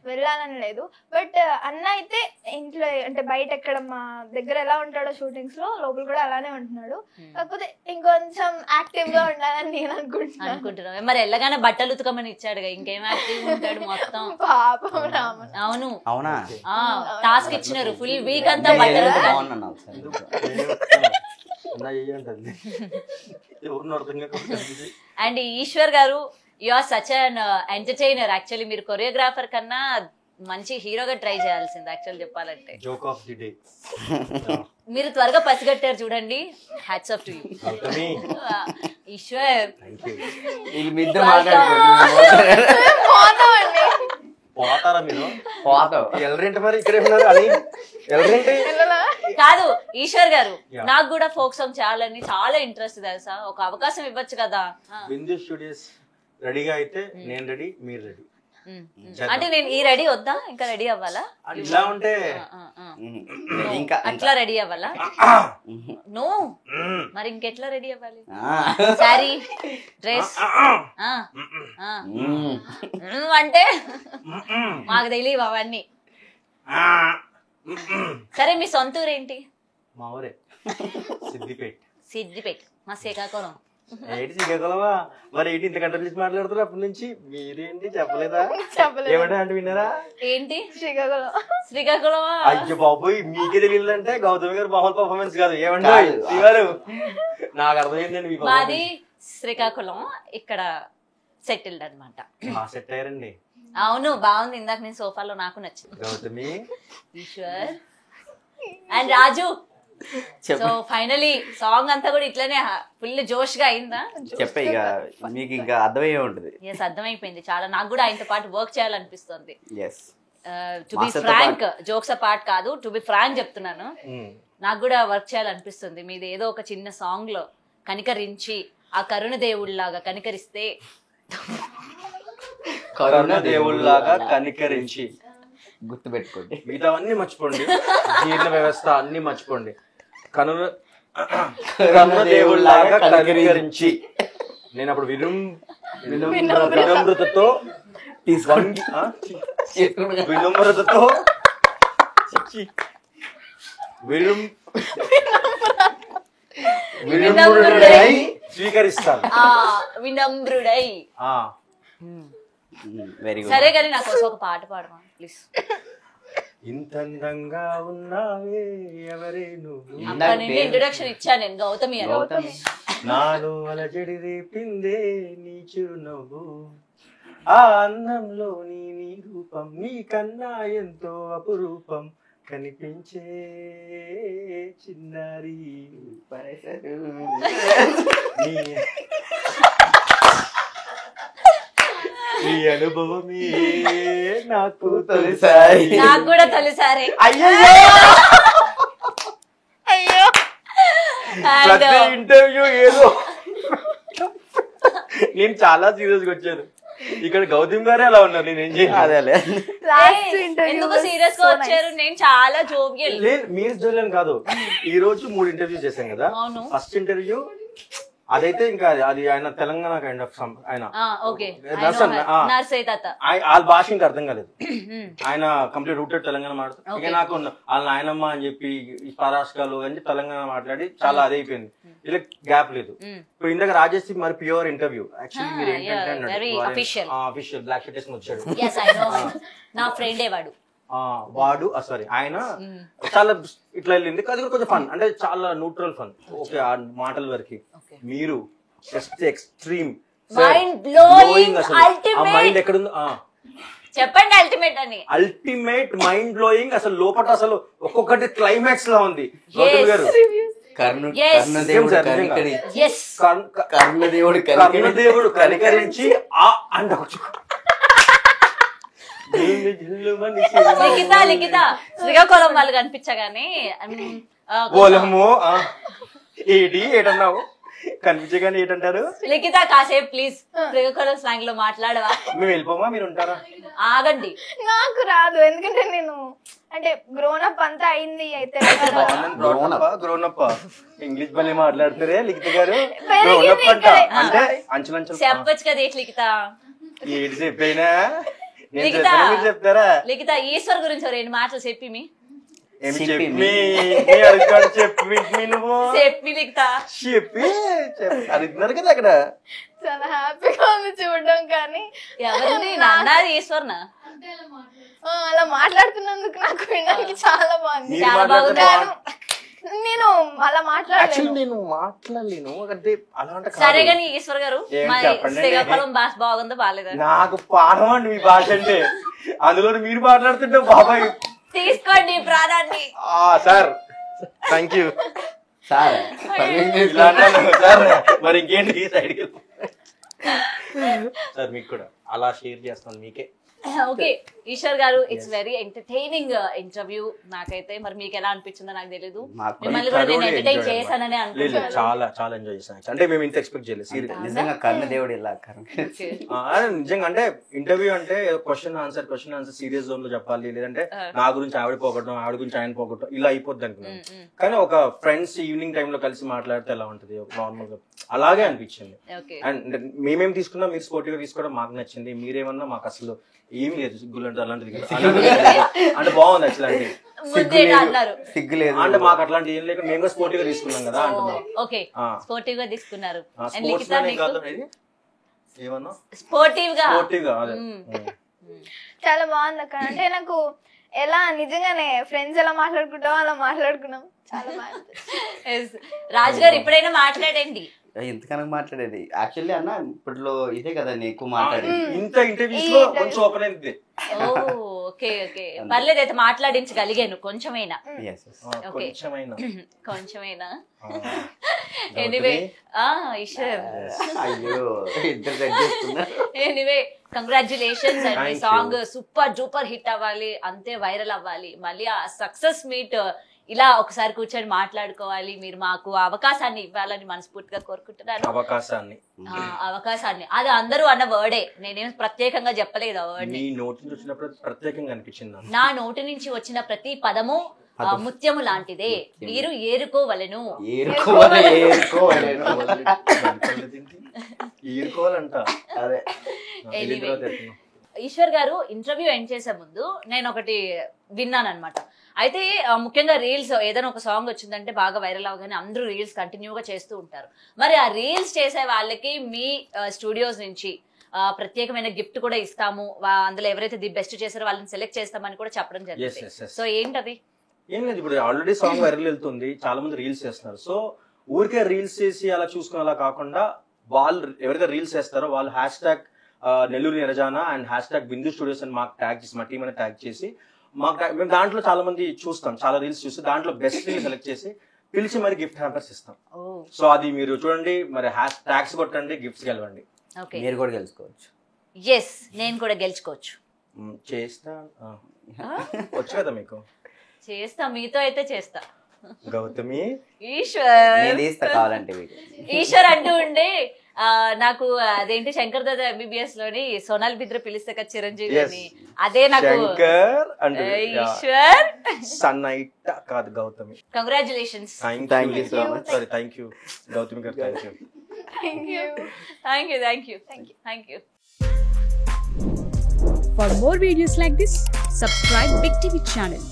వెళ్ళాలని లేదు. బట్ అన్న అయితే ఇంట్లో అంటే బయట ఎక్కడ మా దగ్గర ఎలా ఉంటాడో షూటింగ్స్ లో లోపల కూడా అలానే ఉంటున్నాడు. కాకపోతే ఇంకొంచెం యాక్టివ్ గా ఉండాలని నేను అనుకుంటున్నాను. అనుకుంటున్నావు. మరి వెళ్ళగానే బట్టలు ఉతకమని ఇచ్చాడుగా, ఇంకేం యాక్టివ్ ఉంటాడు మొత్తం. పాపం రామన్. అవును, అవునా? టాస్క్ ఇచ్చినారు ఫుల్ వీక్ అంతా బట్టలు ఉతకాలి. బాగున్నాను ఒకసారి. ఎవరిని అర్థం కాకపోతే అండ్ ఈశ్వర్ గారు, you are such an entertainer. Actually మీరు కొరియోగ్రాఫర్ కన్నా మంచి హీరోగా ట్రై చేయాల్సింది యాక్చువల్ చెప్పాలంటే. Joke of the day. మీరు త్వరగా పసిగట్టారు చూడండి, hats off to you. Eshwar వీళ్ళు మీ ఇద్దరు మాట్లాడుకోండి. పోతామండి. పోతారా మీరు? పోతావు. ఎల్లరేంటి మరి ఇక్కడే ఉన్నారు అని? ఎల్లరేంటి కాదు ఈశ్వర్ గారు, Yeah. నాకు కూడా ఫోక్ సాంగ్ చేయాలని చాలా ఇంట్రెస్ట్ తెలుసా, ఒక అవకాశం ఇవ్వచ్చు కదా. బిందు స్టూడియోస్ రెడీగా అయితే నేను రెడీ, మీరు రెడీ. అంటే నేను ఈ రెడీ వద్దా, ఇంకా రెడీ అవ్వాలా? ఇలా ఉంటే ఇంకా అట్లా రెడీ అవ్వాలా? నో, మరి ఇంకెట్లా రెడీ అవ్వాలి? సారీ, డ్రెస్ అంటే మాకు తెలియవు అవన్నీ. సరే, మీ సొంత ఊరు ఏంటి? మా ఊరే సిద్దిపేట. సిద్దిపేట, మా శ్రీకాకుళం. ఏంటి శ్రీకాకుళమా? మరి ఏంటి ఇంత కంట్రోల్ చేసి మాట్లాడుతారు అప్పటి నుంచి? మీరేంటి చెప్పలేదా? చెప్పలేదు. ఏమంటే అంటే విన్నారా? ఏంటి శ్రీకాకుళం. శ్రీకాకుళమా? అయ్యో బాబోయ్, మీకే తెలియదంటే గౌతమి గారు మామూలు పర్ఫార్మెన్స్ కాదు. ఏమంటే శ్రీగారు నాకు అర్థమైందండి మీ మాది శ్రీకాకుళం, ఇక్కడ సెటిల్డ్ అన్నమాట. సెట్ అయ్యారండి. అవును, బాగుంది. ఇందాక నేను సోఫాలో నాకు నచ్చింది. Gautami, Eshwar and Raju. So finally song అంతా కూడా ఇట్లనే ఫుల్ జోష్ గా అయిందా? చెప్పే ఇక మీకు ఇంకా అర్థమయ్యే ఉంటుంది. ఎస్, అర్థమైపోయింది చాలా. నాకు కూడా ఆయనతో పాటు వర్క్ చేయాలనిపిస్తుంది. Yes, to be frank, jokes part కాదు, టు బి ఫ్రాంక్ చెప్తున్నాను. నాకు కూడా వర్క్ చేయాలనిపిస్తుంది. మీది ఏదో ఒక చిన్న సాంగ్ లో కనికరించి, ఆ కరుణ దేవుళ్ళలాగా కనికరిస్తే. కరుణ దేవుళ్ళలాగా కనికరించి గుర్తు పెట్టుకోండి. మిగతావన్నీ మర్చిపోండి, జీర్ణ వ్యవస్థ అన్ని మర్చిపోండి. కరుణ దేవుళ్ళలాగా కనికరించి. నేను అప్పుడు వినమ్రతతో వినమ్రతతో వినమ్రుడై స్వీకరిస్తాను. వినమ్రుడై. Very good. సరే కానీ నాకు ఒక పాట పాడమా ప్లీజ్. ఇంతందంగా ఉన్నావే ఎవరే నువ్వు, అప్పటి నుండి ఇంట్రొడక్షన్ ఇచ్చాను నేను, గౌతమి అని. గౌతమి. నాలో అలజడి రేపిందే నీ చిరునవ్వు, ఆ అందంలో నీ రూపం నీకన్నా ఎంతో అపురూపం కనిపించే చిన్నారి. ఈ అనుభవమే నాకు తొలిసారి. నాకు కూడా తొలిసారి. అయ్యో ఇంటర్వ్యూ ఏదో నేను చాలా సీరియస్ గా వచ్చాను. ఇక్కడ గౌతమ్ గారే అలా ఉన్నారు, నేనేం చేయాలి? ఎందుకు సీరియస్ గా వచ్చారు? నేను చాలా జోవియల్. లేదు, మీరు జోలియన్ కాదు. ఈ రోజు 3 ఇంటర్వ్యూస్ చేశాం కదా. ఫస్ట్ ఇంటర్వ్యూ అదైతే ఇంకా అది ఆయన తెలంగాణ కైండ్ ఆఫ్ ఆయన వాళ్ళ భాష ఇంకా అర్థం కాలేదు. ఆయన కంప్లీట్ రూటెడ్ తెలంగాణ మాట్లాడుతారు. ఇక నాకు వాళ్ళ నాయనమ్మ అని చెప్పి పరాష్కాలు అని తెలంగాణ మాట్లాడి చాలా అది అయిపోయింది. ఇలా గ్యాప్ లేదు. ఇప్పుడు ఇందాక రాజేష్ మరి ప్యూర్ ఇంటర్వ్యూ. యాక్చువల్లీ మీరు ఏంటంటే అఫీషియల్ బ్లాక్ షర్ట్ వేసుకుని వచ్చాడు. నా ఫ్రెండే వాడు సారీ ఆయన చాలా ఇట్లా వెళ్ళింది. అది కూడా కొంచెం ఫన్, అంటే చాలా న్యూట్రల్ ఫన్. ఓకే, ఆ మాటల వరకు మీరు జస్ట్ ఎక్స్ట్రీమ్ మైండ్ ఎక్కడుందో చెప్పండి. అల్టిమేట్ అని అల్టిమేట్ మైండ్ బ్లోయింగ్. అసలు లోపల అసలు ఒక్కొక్కటి క్లైమాక్స్ లా ఉంది. గౌతమ్ గారు కర్ణదేవుడు కనికరించి అండ లిఖిత శ్రీకాకుళం వాళ్ళు కనిపించగానే ఏటి ఏటన్నావు? కనిపించగానే ఏంటంటారు? లిఖిత కాసేపు ప్లీజ్ శ్రీకాకుళం స్లాంగ్ లో మాట్లాడవా? మేము వెళ్ళిపోమా, మీరు ఉంటారా? ఆగండి. నాకు రాదు, ఎందుకంటే నేను అంటే గ్రోన్ అప్ అంతా అయింది. అయితే గ్రోన్ అప్ ఇంగ్లీష్ బలి మాట్లాడుతారే లిఖిత గారు. అంటే అంచులంచులు చెప్పచ్చు కదా లిఖిత. ఏంటి చెప్పైనా చెప్తారా? లిఖిత ఈశ్వర్ గురించి 2 మాటలు చెప్పి మీ ఏమి చెప్పి చెప్పి నువ్వు చెప్పి లిఖతా చెప్పి అది ఇద్దరు కదా అక్కడ. చాలా హ్యాపీగా ఉంది చూడడం. కానీ ఎవరిది నాన్నది ఈశ్వర్న అలా మాట్లాడుతున్నందుకు నాకు వినడానికి చాలా బాగుంది. మీరు చాలా మాట్లాడితే బాగుంది. నేను అలా యాక్చువల్లీ మాట్లాడలేను. నేను మాట్లాడలేను అంటే అలా అంటే కాదు. సరే గాని ఈశ్వర్ గారు ఏం మా చెప్పండి? శ్రీకాకుళం భాష బాగుందా బాగాలేదా? నాకు పాఠం అండి మీ భాష అంటే. అందులో మీరు మాట్లాడుతుంటే బాబాయ్ తీసుకోండి ఈ ప్రాణాన్ని. Sir thank you sir sir. మరి ఇంకేంటి సైడ్కి సార్ మీకు కూడా అలా షేర్ చేస్తాను మీకే. ఓకే ఈశ్వర్ గారు, ఇట్స్ వెరీ ఎంటర్టైనింగ్ ఇంటర్వ్యూ. నాకైతే మరి మీకు ఎలా అనిపించిందో నాకు తెలియదు. మాకు మిమ్మల్ని కూడా నేను ఎంటర్టైన్ enjoy చేశానని లేదు, అనుకుంటున్నాను. చాలా చాలా ఎంజాయ్ చేశాను. అంటే మేము ఇంత ఎక్స్పెక్ట్ చేయలేదు సీరియస్. నిజంగా కర్ణ దేవుడు ఇలా కర్ణ నిజంగా అంటే ఇంటర్వ్యూ అంటే క్వశ్చన్ ఆన్సర్ సీరియస్ జోన్ లో చెప్పాలి, లేదంటే నా గురించి ఆవిడ పోగొట్టడం, ఆవిడ గురించి ఆయన పోగొట్టడం, ఇలా అయిపోద్ది అనుకున్నాను. కానీ ఒక ఫ్రెండ్స్ ఈవినింగ్ టైమ్ లో కలిసి మాట్లాడితే ఎలా ఉంటది నార్మల్ గా, అలాగే అనిపించింది. ఓకే అండ్ మేమేం తీసుకున్నా మీరు స్పోర్టివ్ గా తీసుకోవడం మాకు నచ్చింది. మీరేమన్నా మాకు అసలు ఏమి లేదు, సిగ్గులు అంటే అలాంటిది అంటే బాగుంది యాక్చువల్లీ. ముందే అన్నారు సిగ్గు లేదు అంటే మాకు అట్లాంటి ఏం లేక మేము కూడా స్పోర్టివ్ గా తీసుకున్నాం కదా అంటున్నాం. ఓకే స్పోర్టివ్ గా తీసుకున్నారు. స్పోర్ట్స్ మ్యాన్ కాదు ఏమన్నా స్పోర్టివ్ గా స్పోర్టివ్ గా అదే. చాలా బాగుంది అక్క. అంటే నాకు ఎలా నిజంగానే ఫ్రెండ్స్ ఎలా మాట్లాడుకుంటామో అలా మాట్లాడుకున్నాం. చాలా బాగుంది. రాజు గారు ఇప్పుడైనా మాట్లాడండి. ఎంతకన్నా మాట్లాడేది యాక్చువల్లీ అన్న ఇప్పట్లో ఇదే కదా నేను ఎక్కువ మాట్లాడేది. ఇంత ఇంటర్వ్యూస్ లో కొంచెం ఓపెన్ అయింది. ఓకే ఓకే పర్లేదు, అయితే మాట్లాడించగలిగాను కొంచెమైనా. Yes, yes. ఓకే కొంచెమైనా కొంచెమైనా. ఎనీవే ఈశ్వర్, అయ్యో ఇంటర్ప్రెట్ చేస్తున్నా. Anyway congratulations and me Thank song super duper hit అవ్వాలి, అంతే వైరల్ అవ్వాలి. మళ్ళీ ఆ సక్సెస్ మీట్ ఇలా ఒకసారి కూర్చొని మాట్లాడుకోవాలి. మీరు మాకు అవకాశాన్ని ఇవ్వాలని మనస్ఫూర్తిగా కోరుకుంటున్నాను. అవకాశాన్ని అది అందరూ అన్న వర్డే, నేనేం ప్రత్యేకంగా చెప్పలేదు ఆ వర్డ్. మీ నోటి నుంచి వచ్చినప్పుడు ప్రత్యేకంగా అనిపించింది నాకు. నా నోటి నుంచి వచ్చిన ప్రతి పదము ముత్యము లాంటిదే, మీరు ఏరుకోవలను. ఏరుకోవాలంట అదే. Anyway, ఈశ్వర్ గారు ఇంటర్వ్యూ ఎండ్ చేసే ముందు నేను ఒకటి విన్నాను అనమాట. అయితే ముఖ్యంగా రీల్స్ ఏదైనా ఒక సాంగ్ వచ్చిందంటే బాగా వైరల్ అవగానే అందరూ రీల్స్ కంటిన్యూగా చేస్తూ ఉంటారు. మరి ఆ రీల్స్ చేసే వాళ్ళకి మీ స్టూడియోస్ నుంచి ప్రత్యేకమైన గిఫ్ట్ కూడా ఇస్తాము, అందులో ఎవరైతే ది బెస్ట్ చేశారో వాళ్ళని సెలెక్ట్ చేస్తామని కూడా చెప్పడం జరిగింది. సో ఏంటది? ఏం లేదు, ఇప్పుడు ఆల్రెడీ సాంగ్ వైరల్ వెళ్తుంది, చాలా మంది రీల్స్ చేస్తున్నారు. సో ఊరికే రీల్స్ చేసి అలా చూసుకుని అలా కాకుండా వాళ్ళు ఎవరైతే రీల్స్ చేస్తారో వాళ్ళు హ్యాష్ నెల్లూరు నిరజానా అండ్ హ్యాష్ బిందు స్టూడియోస్ అని మాకు ట్యాగ్ చేసి, మా టీం అని ట్యాగ్ చేసి మేము దాంట్లో చాలా మంది చూస్తాం, చాలా రీల్స్ చూసి దాంట్లో బెస్ట్ రీల్ సెలెక్ట్ చేసి పిలిచి మరి గిఫ్ట్ హ్యాంపర్స్ ఇస్తాం. సో అది మీరు చూడండి, మరి హ్యాష్ ట్యాగ్స్ కొట్టండి, గిఫ్ట్స్ గెలవండి. మీరు కూడా గెలుచుకోవచ్చు. ఎస్, నేను కూడా గెలుచుకోవచ్చు. చేస్తా వచ్చు కదా మీకు. చేస్తా, మీతో అయితే చేస్తా. గౌతమి ఈశ్వర్ కావాలంటే ఈశ్వర్ అంటూ ఉండే నాకు అదేంటి శంకర్ దాదా ఎంబీబీఎస్ లోని సోనాల్ బిద్ర పిలిస్తే కదా చిరంజీవి అని, అదే నాకు ఈశ్వర్ సన్నైట్ కాదు Gautami. Congratulations. Thank you so much. Sorry, thank you Gautami garu. Thank you. Thank you. For more videos like this, subscribe Big TV channel.